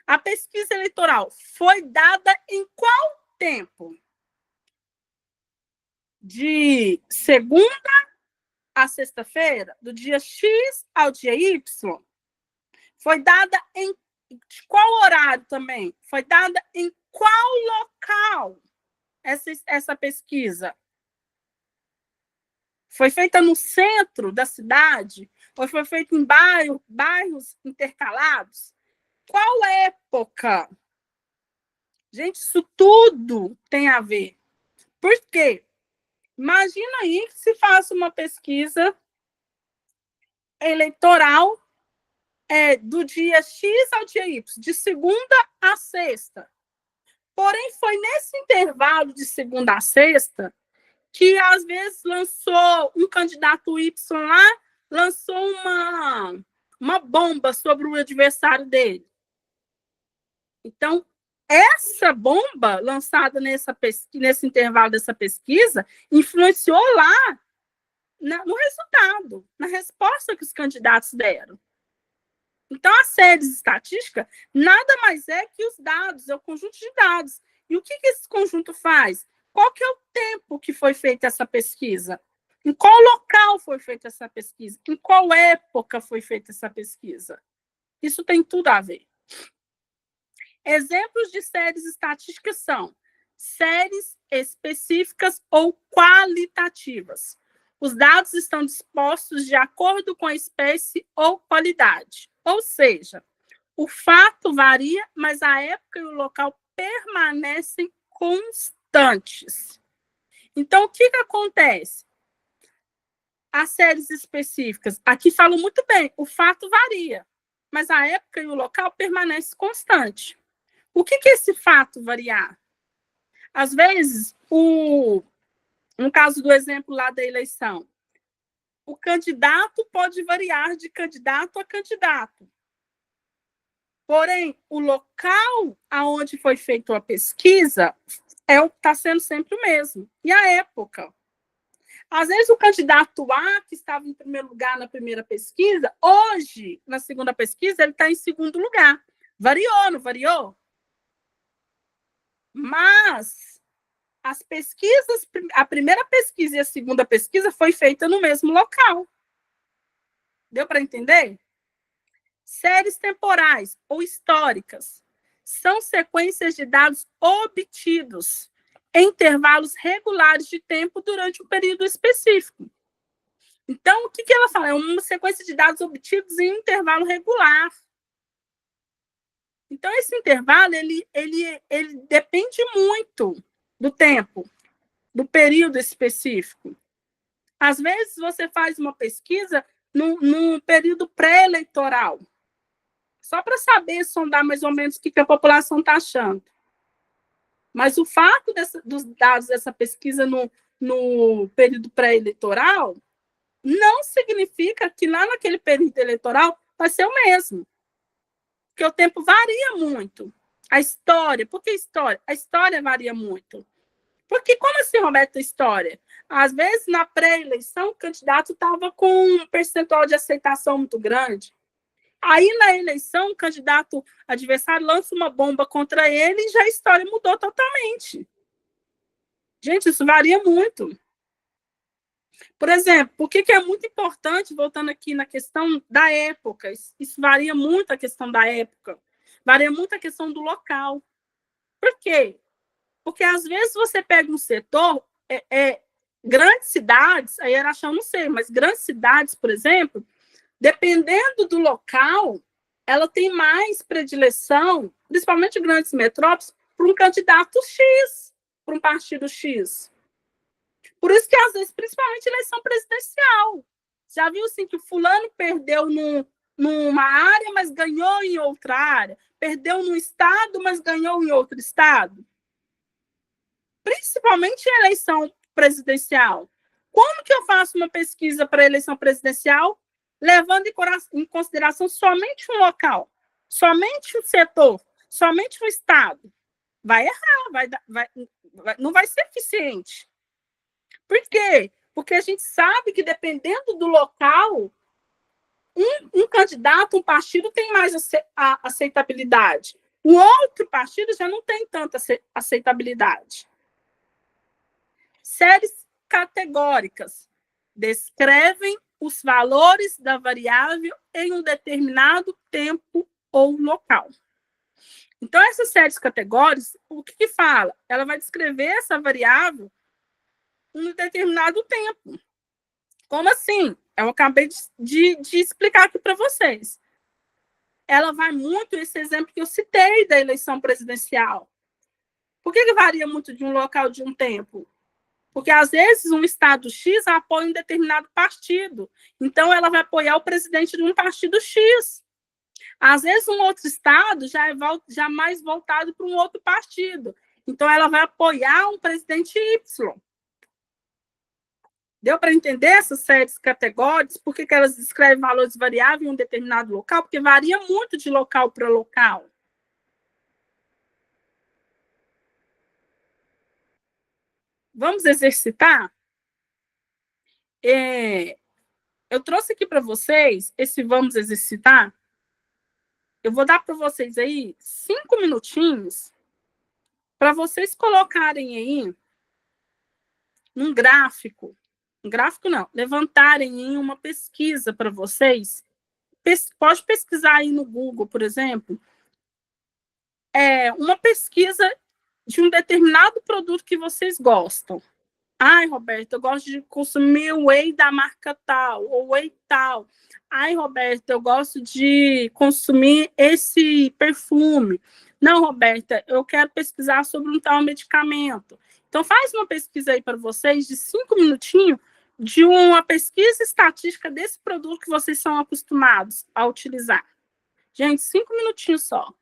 A pesquisa eleitoral foi dada em qual tempo? De segunda a sexta-feira? Do dia X ao dia Y? Foi dada em qual horário também? Foi dada em qual local essa pesquisa? Foi feita no centro da cidade? Ou foi feita em bairros intercalados? Qual época? Gente, isso tudo tem a ver. Por quê? Imagina aí que se faça uma pesquisa eleitoral do dia X ao dia Y, de segunda a sexta. Porém, foi nesse intervalo de segunda a sexta que, às vezes, lançou um candidato Y lá, lançou uma bomba sobre o adversário dele. Então, essa bomba lançada nesse intervalo dessa pesquisa influenciou lá no resultado, na resposta que os candidatos deram. Então, as séries estatísticas nada mais é que os dados, é o conjunto de dados. E o que esse conjunto faz? Qual que é o tempo que foi feita essa pesquisa? Em qual local foi feita essa pesquisa? Em qual época foi feita essa pesquisa? Isso tem tudo a ver. Exemplos de séries estatísticas são séries específicas ou qualitativas. Os dados estão dispostos de acordo com a espécie ou qualidade. Ou seja, o fato varia, mas a época e o local permanecem constantes. Então, o que acontece? As séries específicas, aqui falam muito bem, o fato varia, mas a época e o local permanecem constantes. O que é esse fato variar? Às vezes, no caso do exemplo lá da eleição, o candidato pode variar de candidato a candidato. Porém, o local aonde foi feita a pesquisa está sendo sempre o mesmo. E a época? Às vezes, o candidato A, que estava em primeiro lugar na primeira pesquisa, hoje, na segunda pesquisa, ele está em segundo lugar. Variou, não variou? Mas as pesquisas, a primeira pesquisa e a segunda pesquisa foi feita no mesmo local. Deu para entender? Séries temporais ou históricas são sequências de dados obtidos em intervalos regulares de tempo durante um período específico. Então, o que ela fala? É uma sequência de dados obtidos em intervalo regular. Então, esse intervalo, ele depende muito do tempo, do período específico. Às vezes, você faz uma pesquisa num período pré-eleitoral, só para saber, sondar mais ou menos o que a população está achando. Mas o fato dos dados dessa pesquisa no período pré-eleitoral não significa que lá naquele período eleitoral vai ser o mesmo. Porque o tempo varia muito. A história, por que história? A história varia muito. Porque como assim, Roberto, história? Às vezes, na pré-eleição, o candidato estava com um percentual de aceitação muito grande. Aí, na eleição, o candidato adversário lança uma bomba contra ele e já a história mudou totalmente. Gente, isso varia muito. Por exemplo, por que é muito importante, voltando aqui na questão da época, isso varia muito a questão da época, varia muito a questão do local. Por quê? Porque às vezes você pega um setor, grandes cidades, a Araxá eu não sei, mas grandes cidades, por exemplo, dependendo do local, ela tem mais predileção, principalmente grandes metrópoles, para um candidato X, para um partido X. Por isso que, às vezes, principalmente eleição presidencial, já viu assim que o fulano perdeu numa área, mas ganhou em outra área, perdeu num estado, mas ganhou em outro estado. Principalmente em eleição presidencial. Como que eu faço uma pesquisa para a eleição presidencial, levando em consideração somente um local, somente um setor, somente um estado? Vai errar, não vai ser eficiente. Por quê? Porque a gente sabe que, dependendo do local, um candidato, um partido tem mais aceitabilidade. O outro partido já não tem tanta aceitabilidade. Séries categóricas descrevem os valores da variável em um determinado tempo ou local. Então, essas séries categóricas, o que fala? Ela vai descrever essa variável em um determinado tempo. Como assim? Eu acabei de explicar aqui para vocês. Ela vai muito, esse exemplo que eu citei da eleição presidencial. Por que varia muito de um local, de um tempo? Porque, às vezes, um estado X apoia um determinado partido. Então, ela vai apoiar o presidente de um partido X. Às vezes, um outro estado já mais voltado para um outro partido. Então, ela vai apoiar um presidente Y. Deu para entender essas séries categóricas? Por que elas descrevem valores variáveis em um determinado local? Porque varia muito de local para local. Vamos exercitar? Eu trouxe aqui para vocês esse vamos exercitar. Eu vou dar para vocês aí 5 minutinhos para vocês colocarem aí um gráfico não, levantarem em uma pesquisa para vocês. Pode pesquisar aí no Google, por exemplo, uma pesquisa de um determinado produto que vocês gostam. Ai, Roberto, eu gosto de consumir o whey da marca tal, ou whey tal. Ai, Roberta, eu gosto de consumir esse perfume. Não, Roberta, eu quero pesquisar sobre um tal medicamento. Então, faz uma pesquisa aí para vocês de 5 minutinhos de uma pesquisa estatística desse produto que vocês são acostumados a utilizar. Gente, 5 minutinhos só.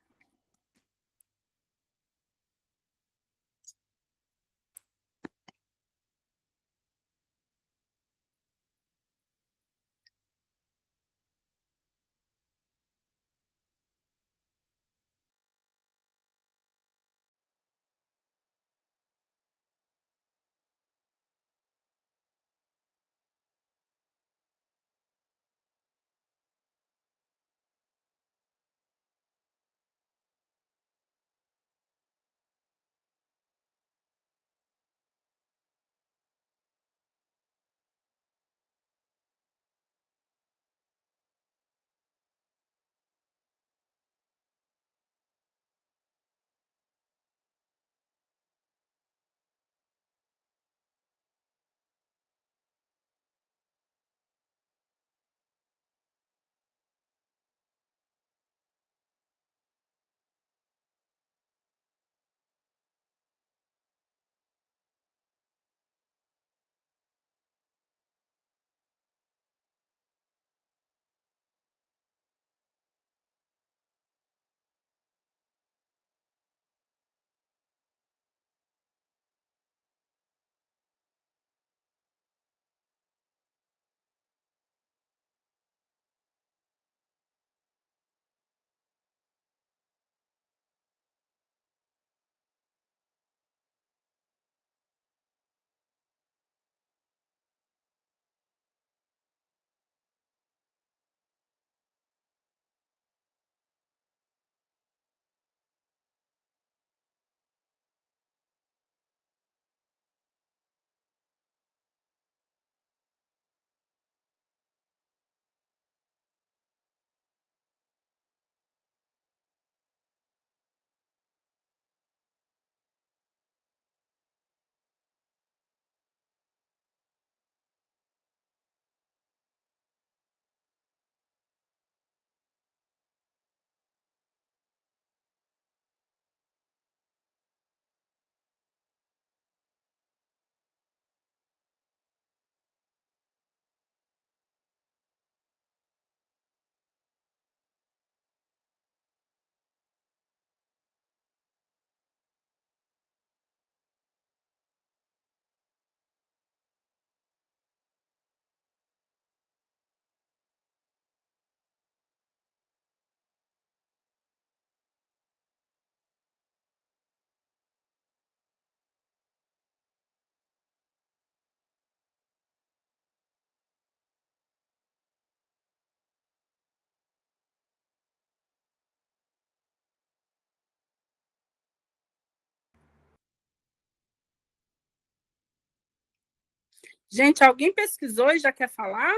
Gente, alguém pesquisou e já quer falar?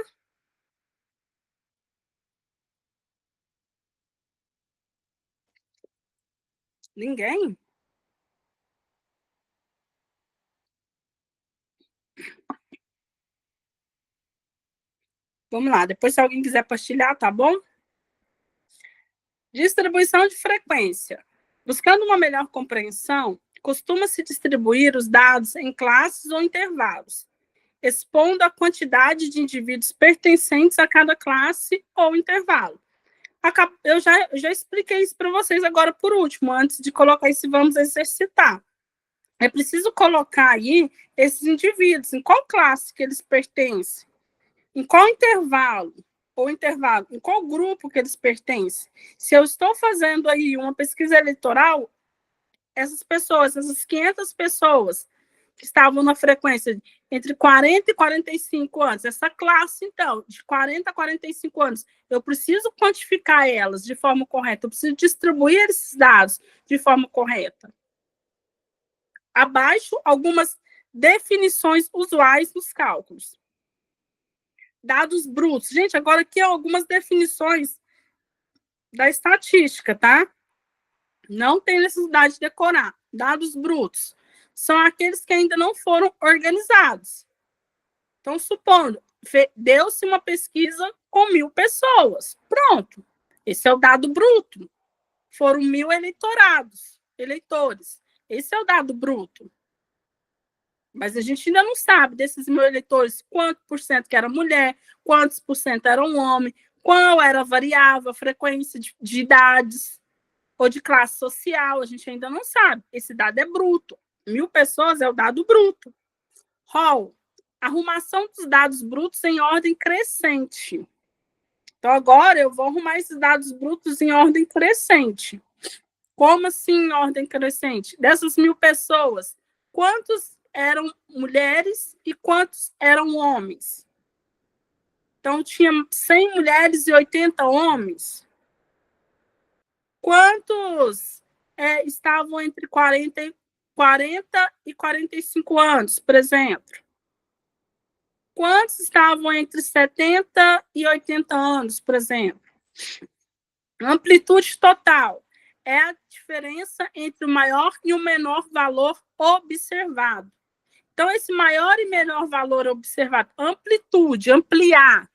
Ninguém? Vamos lá, depois se alguém quiser partilhar, tá bom? Distribuição de frequência. Buscando uma melhor compreensão, costuma-se distribuir os dados em classes ou intervalos, expondo a quantidade de indivíduos pertencentes a cada classe ou intervalo. Eu já expliquei isso para vocês agora por último, antes de colocar isso, vamos exercitar. É preciso colocar aí esses indivíduos, em qual classe que eles pertencem, em qual intervalo, em qual grupo que eles pertencem. Se eu estou fazendo aí uma pesquisa eleitoral, essas pessoas, essas 500 pessoas que estavam na frequência entre 40 e 45 anos, essa classe, então, de 40 a 45 anos, eu preciso quantificar elas de forma correta, eu preciso distribuir esses dados de forma correta. Abaixo, algumas definições usuais nos cálculos. Dados brutos. Gente, agora aqui algumas definições da estatística, tá? Não tem necessidade de decorar. Dados brutos são aqueles que ainda não foram organizados. Então, supondo, deu-se uma pesquisa com 1.000 pessoas. Pronto. Esse é o dado bruto. Foram 1.000 eleitores. Esse é o dado bruto. Mas a gente ainda não sabe desses 1.000 eleitores quanto por cento que era mulher, quantos por cento eram homem, qual era a variável, a frequência de idades ou de classe social, a gente ainda não sabe. Esse dado é bruto. 1.000 pessoas é o dado bruto. Hall, arrumação dos dados brutos em ordem crescente. Então, agora eu vou arrumar esses dados brutos em ordem crescente. Como assim em ordem crescente? Dessas 1.000 pessoas, quantos eram mulheres e quantos eram homens? Então, tinha 100 mulheres e 80 homens. Quantos estavam entre 40 e 45 anos, por exemplo? Quantos estavam entre 70 e 80 anos, por exemplo? Amplitude total é a diferença entre o maior e o menor valor observado. Então, esse maior e menor valor observado, amplitude, ampliar.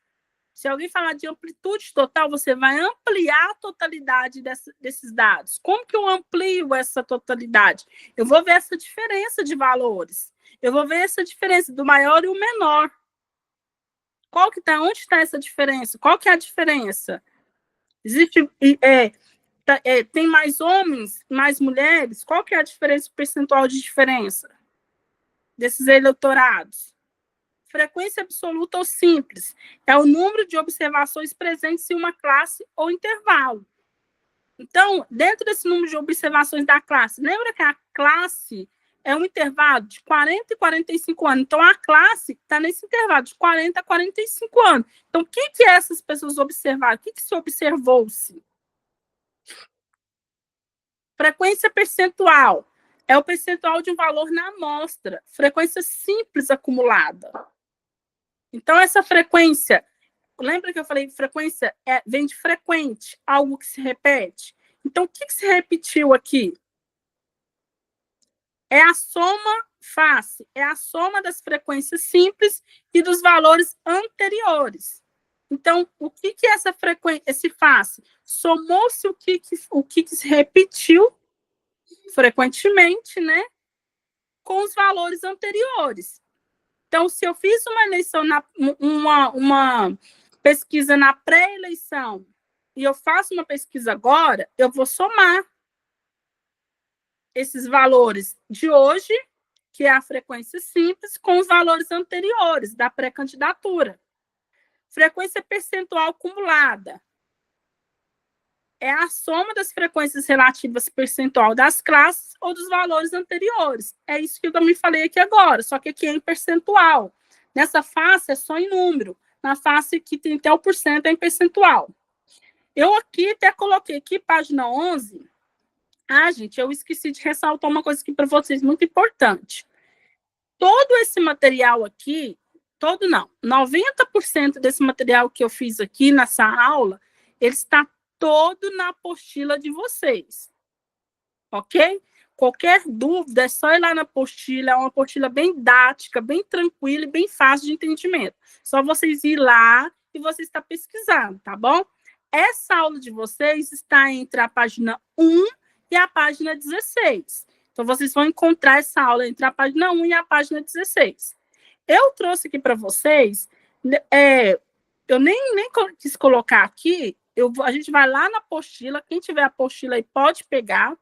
Se alguém falar de amplitude total, você vai ampliar a totalidade desses dados. Como que eu amplio essa totalidade? Eu vou ver essa diferença de valores. Eu vou ver essa diferença do maior e o menor. Onde está essa diferença? Qual que é a diferença? Tem mais homens, mais mulheres? Qual que é a diferença percentual de diferença desses eleitorados? Frequência absoluta ou simples é o número de observações presentes em uma classe ou intervalo. Então, dentro desse número de observações da classe, lembra que a classe é um intervalo de 40 e 45 anos. Então, a classe está nesse intervalo de 40 a 45 anos. Então, o que essas pessoas observaram? O que se observou-se? Frequência percentual é o percentual de um valor na amostra. Frequência simples acumulada. Então, essa frequência, lembra que eu falei que frequência vem de frequente, algo que se repete? Então, o que se repetiu aqui? É a soma face, é a soma das frequências simples e dos valores anteriores. Então, o que essa frequência, esse face? Somou-se o que se repetiu frequentemente, né? Com os valores anteriores. Então, se eu fiz uma eleição, uma pesquisa na pré-eleição, e eu faço uma pesquisa agora, eu vou somar esses valores de hoje, que é a frequência simples, com os valores anteriores da pré-candidatura. Frequência percentual acumulada é a soma das frequências relativas percentual das classes ou dos valores anteriores. É isso que eu também falei aqui agora, só que aqui é em percentual. Nessa face é só em número. Na face que tem até o porcento é em percentual. Eu aqui até coloquei aqui, página 11. Gente, eu esqueci de ressaltar uma coisa aqui para vocês, muito importante. Todo esse material aqui Todo não. 90% desse material que eu fiz aqui nessa aula, ele está todo na apostila de vocês. Ok? Qualquer dúvida, é só ir lá na apostila. É uma apostila bem didática, bem tranquila e bem fácil de entendimento. Só vocês ir lá e você está pesquisando, tá bom? Essa aula de vocês está entre a página 1 e a página 16. Então, vocês vão encontrar essa aula entre a página 1 e a página 16. Eu trouxe aqui para vocês, eu nem quis colocar aqui, a gente vai lá na apostila, quem tiver a apostila aí pode pegar,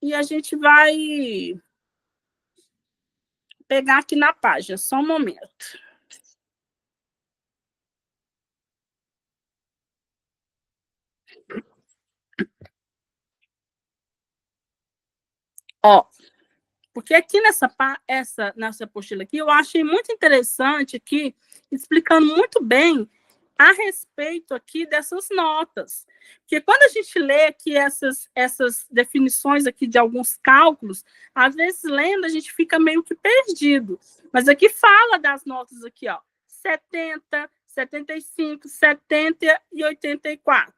e a gente vai pegar aqui na página, só um momento. Ó, porque aqui nessa apostila aqui, eu achei muito interessante aqui, explicando muito bem a respeito aqui dessas notas. Porque quando a gente lê aqui essas definições aqui de alguns cálculos, às vezes lendo a gente fica meio que perdido. Mas aqui fala das notas aqui, ó, 70, 75, 70 e 84.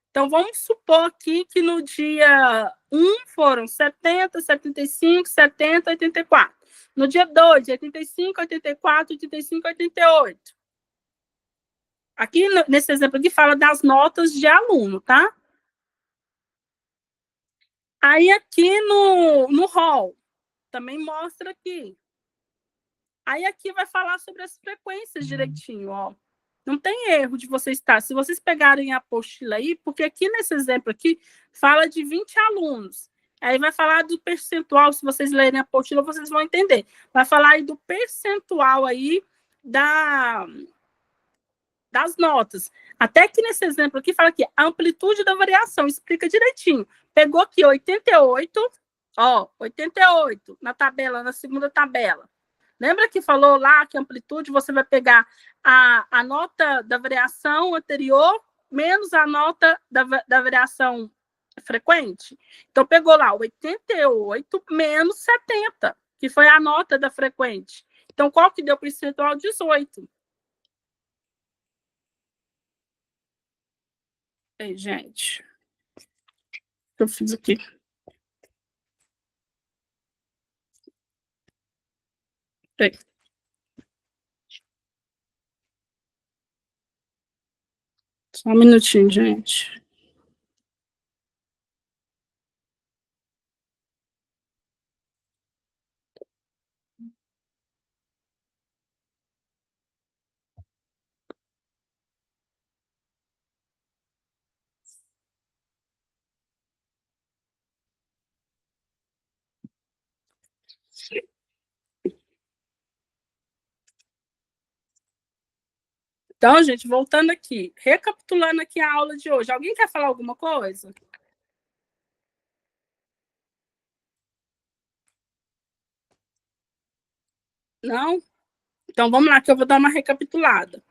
Então, vamos supor aqui que no dia 1 foram 70, 75, 70, 84. No dia 2, 85, 84, 85, 88. Aqui, nesse exemplo aqui, fala das notas de aluno, tá? Aí, aqui no rol, também mostra aqui. Aí, aqui vai falar sobre as frequências direitinho, ó. Não tem erro de você estar. Se vocês pegarem a apostila aí, porque aqui nesse exemplo aqui, fala de 20 alunos. Aí vai falar do percentual, se vocês lerem a apostila, vocês vão entender. Vai falar aí do percentual aí das notas. Até que nesse exemplo aqui, fala aqui, a amplitude da variação, explica direitinho. Pegou aqui 88, ó, 88 na tabela, na segunda tabela. Lembra que falou lá que a amplitude você vai pegar a nota da variação anterior menos a nota da variação frequente? Então, pegou lá 88 menos 70, que foi a nota da frequente. Então, qual que deu percentual? 18. Ei, gente. O que eu fiz aqui? Ei. Só um minutinho, gente. Então, gente, voltando aqui, recapitulando aqui a aula de hoje. Alguém quer falar alguma coisa? Não? Então, vamos lá, que eu vou dar uma recapitulada.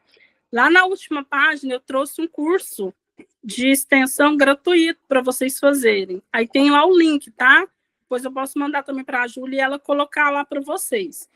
Lá na última página, eu trouxe um curso de extensão gratuito para vocês fazerem. Aí tem lá o link, tá? Depois eu posso mandar também para a Júlia e ela colocar lá para vocês.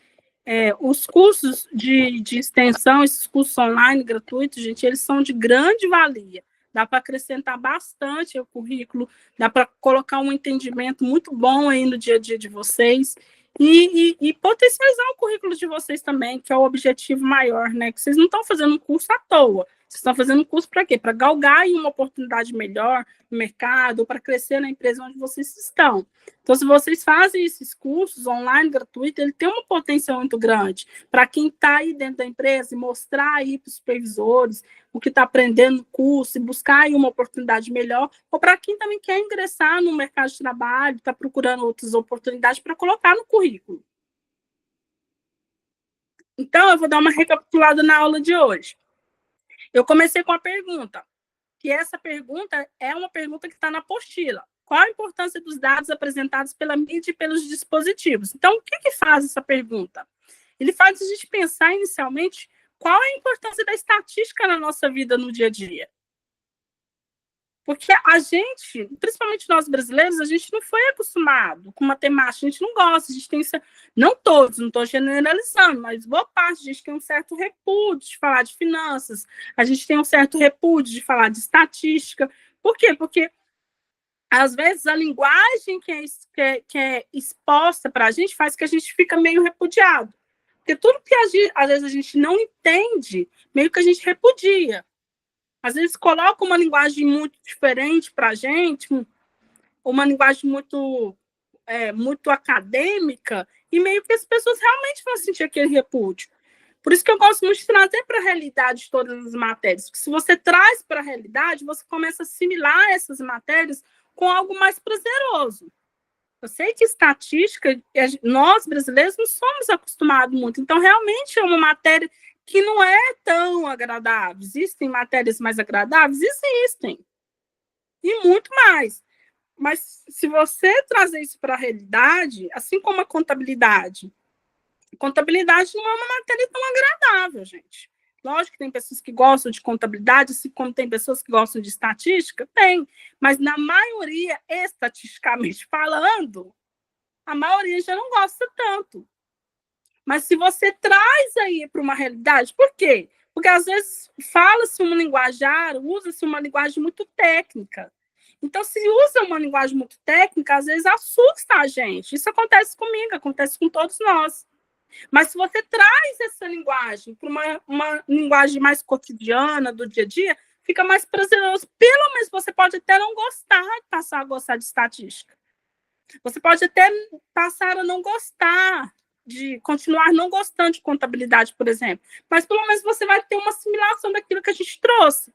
Os cursos de extensão, esses cursos online gratuitos, gente, eles são de grande valia. Dá para acrescentar bastante o currículo, dá para colocar um entendimento muito bom aí no dia a dia de vocês e potencializar o currículo de vocês também, que é o objetivo maior, né? Que vocês não estão fazendo um curso à toa. Vocês estão fazendo um curso para quê? Para galgar aí uma oportunidade melhor no mercado, ou para crescer na empresa onde vocês estão. Então, se vocês fazem esses cursos online gratuitos, ele tem uma potência muito grande para quem está aí dentro da empresa e mostrar aí para os supervisores o que está aprendendo no curso e buscar aí uma oportunidade melhor, ou para quem também quer ingressar no mercado de trabalho, está procurando outras oportunidades para colocar no currículo. Então, eu vou dar uma recapitulada na aula de hoje. Eu comecei com a pergunta, que essa pergunta é uma pergunta que está na apostila. Qual a importância dos dados apresentados pela mídia e pelos dispositivos? Então, o que faz essa pergunta? Ele faz a gente pensar inicialmente qual é a importância da estatística na nossa vida no dia a dia. Porque a gente, principalmente nós brasileiros, a gente não foi acostumado com matemática, a gente não gosta, a gente tem... Não todos, não estou generalizando, mas boa parte, a gente tem um certo repúdio de falar de finanças, a gente tem um certo repúdio de falar de estatística. Por quê? Porque, às vezes, a linguagem que é exposta para a gente faz que a gente fica meio repudiado. Porque tudo que, às vezes, a gente não entende, meio que a gente repudia. Às vezes coloca uma linguagem muito diferente para a gente, uma linguagem muito, muito acadêmica, e meio que as pessoas realmente vão sentir aquele repúdio. Por isso que eu gosto muito de trazer para a realidade todas as matérias, porque se você traz para a realidade, você começa a assimilar essas matérias com algo mais prazeroso. Eu sei que estatística, nós brasileiros não somos acostumados muito, então realmente é uma matéria que não é tão agradável. Existem matérias mais agradáveis? Existem. E muito mais. Mas se você trazer isso para a realidade, assim como a contabilidade não é uma matéria tão agradável, gente. Lógico que tem pessoas que gostam de contabilidade, assim como tem pessoas que gostam de estatística, tem. Mas na maioria, estatisticamente falando, a maioria já não gosta tanto. Mas se você traz aí para uma realidade, por quê? Porque às vezes fala-se um linguajar, usa-se uma linguagem muito técnica. Então, se usa uma linguagem muito técnica, às vezes assusta a gente. Isso acontece comigo, acontece com todos nós. Mas se você traz essa linguagem para uma linguagem mais cotidiana, do dia a dia, fica mais prazeroso. Pelo menos você pode até não gostar, passar a gostar de estatística. Você pode até passar a não gostar, de continuar não gostando de contabilidade, por exemplo. Mas pelo menos você vai ter uma assimilação daquilo que a gente trouxe.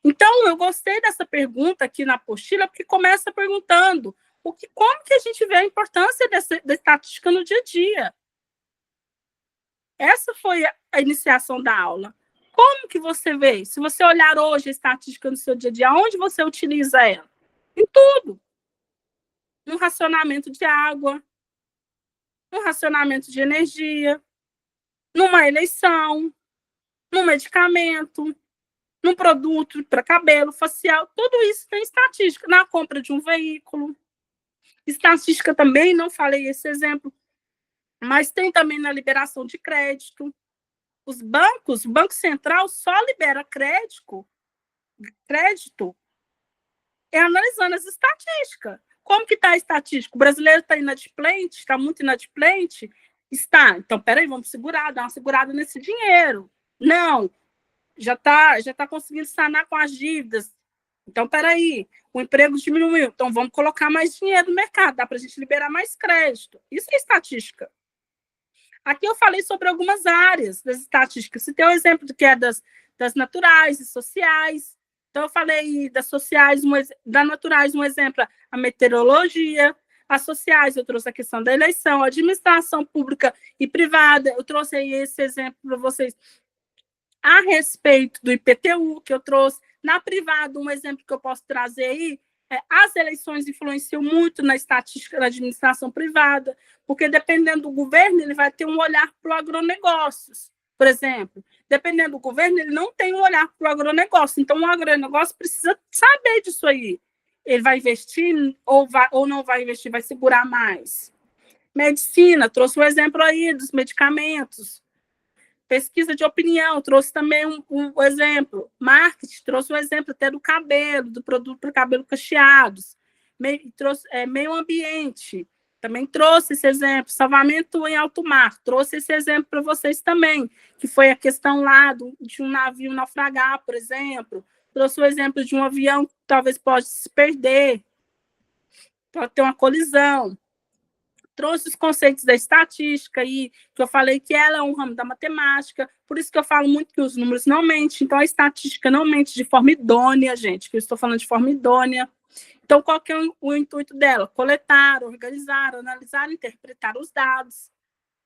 Então, eu gostei dessa pergunta aqui na apostila, porque começa perguntando como que a gente vê a importância da estatística no dia a dia. Essa foi a iniciação da aula. Como que você vê? Se você olhar hoje a estatística no seu dia a dia, onde você utiliza ela? Em tudo. No racionamento de água, no racionamento de energia, numa eleição, num medicamento, num produto para cabelo, facial, tudo isso tem estatística. Na compra de um veículo. Estatística também, não falei esse exemplo, mas tem também na liberação de crédito. Os bancos, o Banco Central só libera crédito analisando as estatísticas. Como que está a estatística? O brasileiro está inadimplente? Está muito inadimplente? Está. Então, peraí, vamos segurar, dar uma segurada nesse dinheiro. Não, já tá conseguindo sanar com as dívidas. Então, peraí, o emprego diminuiu. Então, vamos colocar mais dinheiro no mercado, dá para a gente liberar mais crédito. Isso é estatística. Aqui eu falei sobre algumas áreas das estatísticas. Você tem o exemplo do que é das naturais e sociais. Então, eu falei das sociais, das naturais, um exemplo, a meteorologia. As sociais, eu trouxe a questão da eleição, a administração pública e privada. Eu trouxe aí esse exemplo para vocês a respeito do IPTU, que eu trouxe. Na privada, um exemplo que eu posso trazer aí, as eleições influenciam muito na estatística da administração privada, porque dependendo do governo, ele vai ter um olhar para o agronegócios, por exemplo. Dependendo do governo, ele não tem um olhar para o agronegócio. Então, o agronegócio precisa saber disso aí. Ele vai investir ou não vai investir, vai segurar mais. Medicina, trouxe um exemplo aí dos medicamentos. Pesquisa de opinião, trouxe também um exemplo. Marketing, trouxe um exemplo até do cabelo, do produto para cabelo cacheados. Trouxe meio ambiente, também trouxe esse exemplo. Salvamento em alto mar, trouxe esse exemplo para vocês também, que foi a questão lá de um navio naufragar, por exemplo. Trouxe o exemplo de um avião que talvez possa se perder, pode ter uma colisão. Trouxe os conceitos da estatística aí, que eu falei que ela é um ramo da matemática, por isso que eu falo muito que os números não mentem, então a estatística não mente de forma idônea, gente, que eu estou falando de forma idônea. Então, qual que é o intuito dela? Coletar, organizar, analisar, interpretar os dados.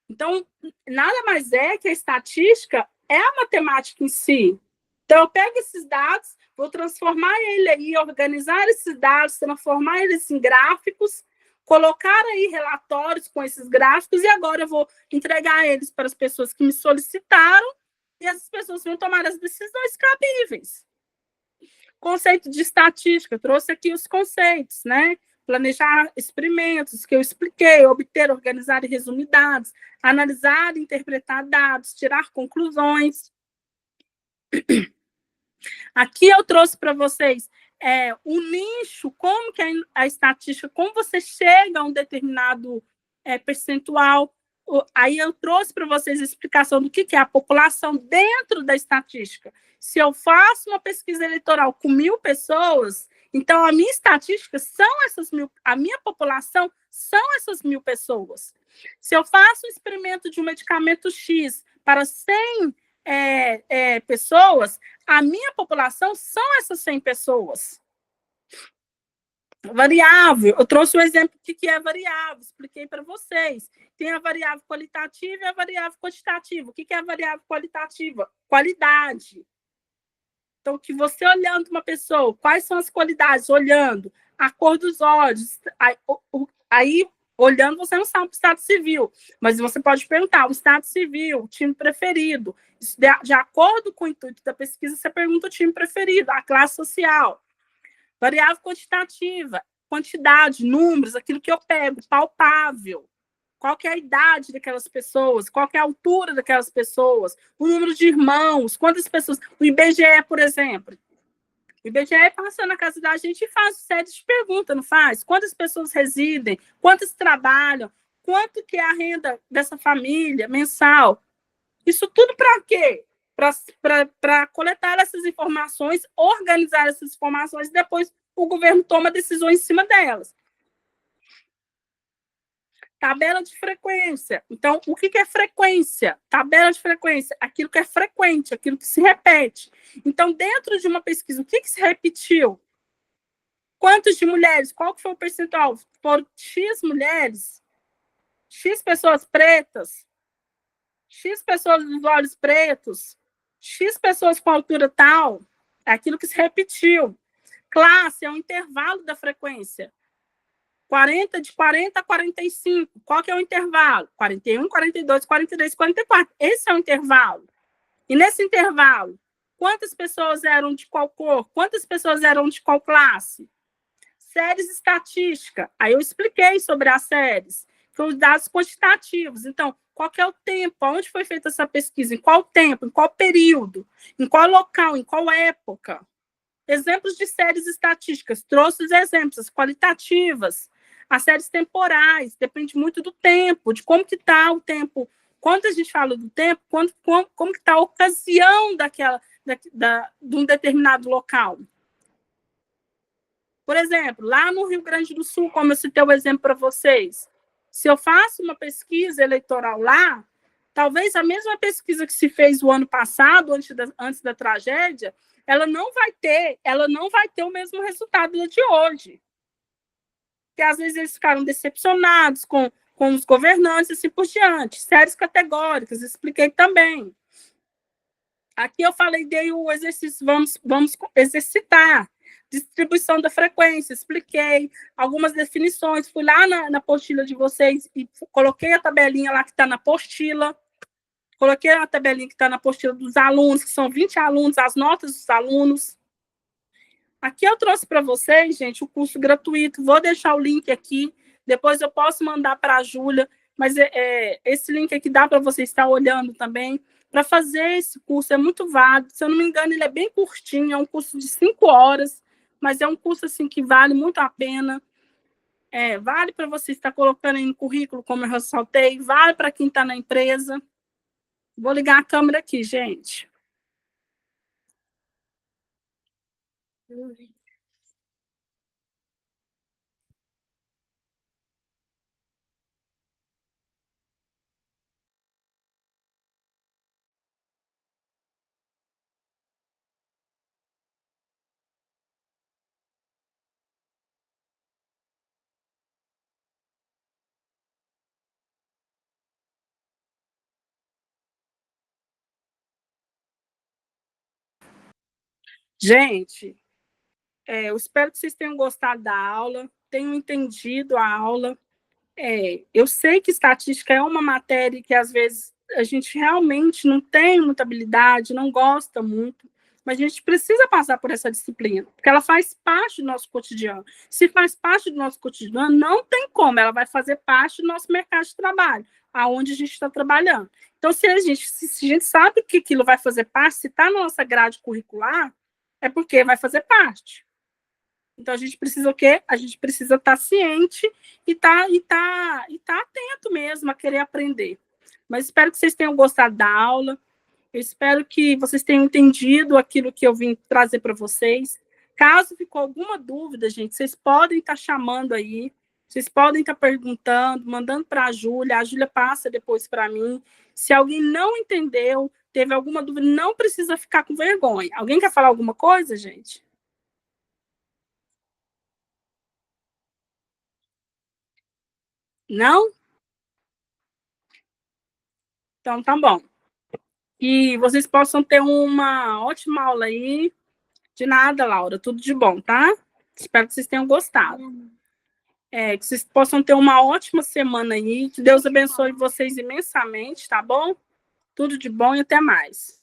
Então, nada mais é que a estatística é a matemática em si. Então, eu pego esses dados, vou transformar ele aí, organizar esses dados, transformar eles em gráficos, colocar aí relatórios com esses gráficos, e agora eu vou entregar eles para as pessoas que me solicitaram, e essas pessoas vão tomar as decisões cabíveis. Conceito de estatística, trouxe aqui os conceitos, né? Planejar experimentos, que eu expliquei, obter, organizar e resumir dados, analisar e interpretar dados, tirar conclusões. Aqui eu trouxe para vocês o nicho, como que a estatística, como você chega a um determinado percentual. Aí eu trouxe para vocês a explicação do que é a população dentro da estatística. Se eu faço uma pesquisa eleitoral com 1.000 pessoas, então a minha estatística são essas 1.000, a minha população são essas 1.000 pessoas. Se eu faço um experimento de um medicamento X para 100 pessoas, a minha população são essas 100 pessoas. Variável, eu trouxe o exemplo do que é variável, expliquei para vocês. Tem a variável qualitativa e a variável quantitativa. O que é a variável qualitativa? Qualidade. Então, que você olhando uma pessoa, quais são as qualidades? Olhando a cor dos olhos, aí olhando, você não sabe o estado civil, mas você pode perguntar o estado civil, o time preferido. Isso, de acordo com o intuito da pesquisa, você pergunta o time preferido, a classe social. Variável quantitativa, quantidade, números, aquilo que eu pego, palpável. Qual que é a idade daquelas pessoas? Qual que é a altura daquelas pessoas? O número de irmãos? Quantas pessoas? O IBGE, por exemplo. O IBGE passa na casa da gente e faz série de perguntas, não faz? Quantas pessoas residem? Quantas trabalham? Quanto que é a renda dessa família mensal? Isso tudo para quê? Para coletar essas informações, organizar essas informações e depois o governo toma decisões em cima delas. Tabela de frequência. Então, o que é frequência? Tabela de frequência, aquilo que é frequente, aquilo que se repete. Então, dentro de uma pesquisa, o que se repetiu? Quantos de mulheres? Qual que foi o percentual? Foram X mulheres? X pessoas pretas? X pessoas dos olhos pretos? X pessoas com altura tal? É aquilo que se repetiu. Classe é o intervalo da frequência. De 40 a 45. Qual que é o intervalo? 41, 42, 43, 44. Esse é o intervalo. E nesse intervalo, quantas pessoas eram de qual cor? Quantas pessoas eram de qual classe? Séries estatística. Aí eu expliquei sobre as séries. São os dados quantitativos. Então, qual que é o tempo? Onde foi feita essa pesquisa? Em qual tempo? Em qual período? Em qual local? Em qual época? Exemplos de séries estatísticas. Trouxe os exemplos, as qualitativas. As séries temporais, depende muito do tempo, de como que está o tempo. Quando a gente fala do tempo, como que está a ocasião de um determinado local. Por exemplo, lá no Rio Grande do Sul, como eu citei o exemplo para vocês, se eu faço uma pesquisa eleitoral lá, talvez a mesma pesquisa que se fez o ano passado, antes da tragédia, ela não vai ter o mesmo resultado de hoje. Porque às vezes eles ficaram decepcionados com os governantes e assim por diante. Séries categóricas, expliquei também. Aqui eu falei, dei o exercício, vamos exercitar. Distribuição da frequência, expliquei algumas definições, fui lá na apostila de vocês e coloquei a tabelinha lá que está na apostila, coloquei a tabelinha que está na apostila dos alunos, que são 20 alunos, as notas dos alunos. Aqui eu trouxe para vocês, gente, o curso gratuito. Vou deixar o link aqui. Depois eu posso mandar para a Júlia. Mas esse link aqui dá para você estar olhando também. Para fazer esse curso é muito válido. Se eu não me engano, ele é bem curtinho. É um curso de 5 horas. Mas é um curso assim, que vale muito a pena. Vale para você estar colocando aí no currículo, como eu ressaltei. Vale para quem está na empresa. Vou ligar a câmera aqui, gente. Gente, eu espero que vocês tenham gostado da aula, tenham entendido a aula. Eu sei que estatística é uma matéria que, às vezes, a gente realmente não tem muita habilidade, não gosta muito, Mas a gente precisa passar por essa disciplina, porque ela faz parte do nosso cotidiano. Se faz parte do nosso cotidiano, não tem como, ela vai fazer parte do nosso mercado de trabalho, aonde a gente está trabalhando. Então, se a gente sabe que aquilo vai fazer parte, se está na nossa grade curricular, é porque vai fazer parte. Então, a gente precisa o quê? A gente precisa estar ciente e tá atento mesmo a querer aprender. Mas espero que vocês tenham gostado da aula. Eu espero que vocês tenham entendido aquilo que eu vim trazer para vocês. Caso ficou alguma dúvida, gente, vocês podem estar chamando aí, vocês podem estar perguntando, mandando para a Júlia passa depois para mim. Se alguém não entendeu, teve alguma dúvida, não precisa ficar com vergonha. Alguém quer falar alguma coisa, gente? Não? Então, tá bom. Que vocês possam ter uma ótima aula aí. De nada, Laura. Tudo de bom, tá? Espero que vocês tenham gostado. Que vocês possam ter uma ótima semana aí. Que Deus abençoe vocês imensamente, tá bom? Tudo de bom e até mais.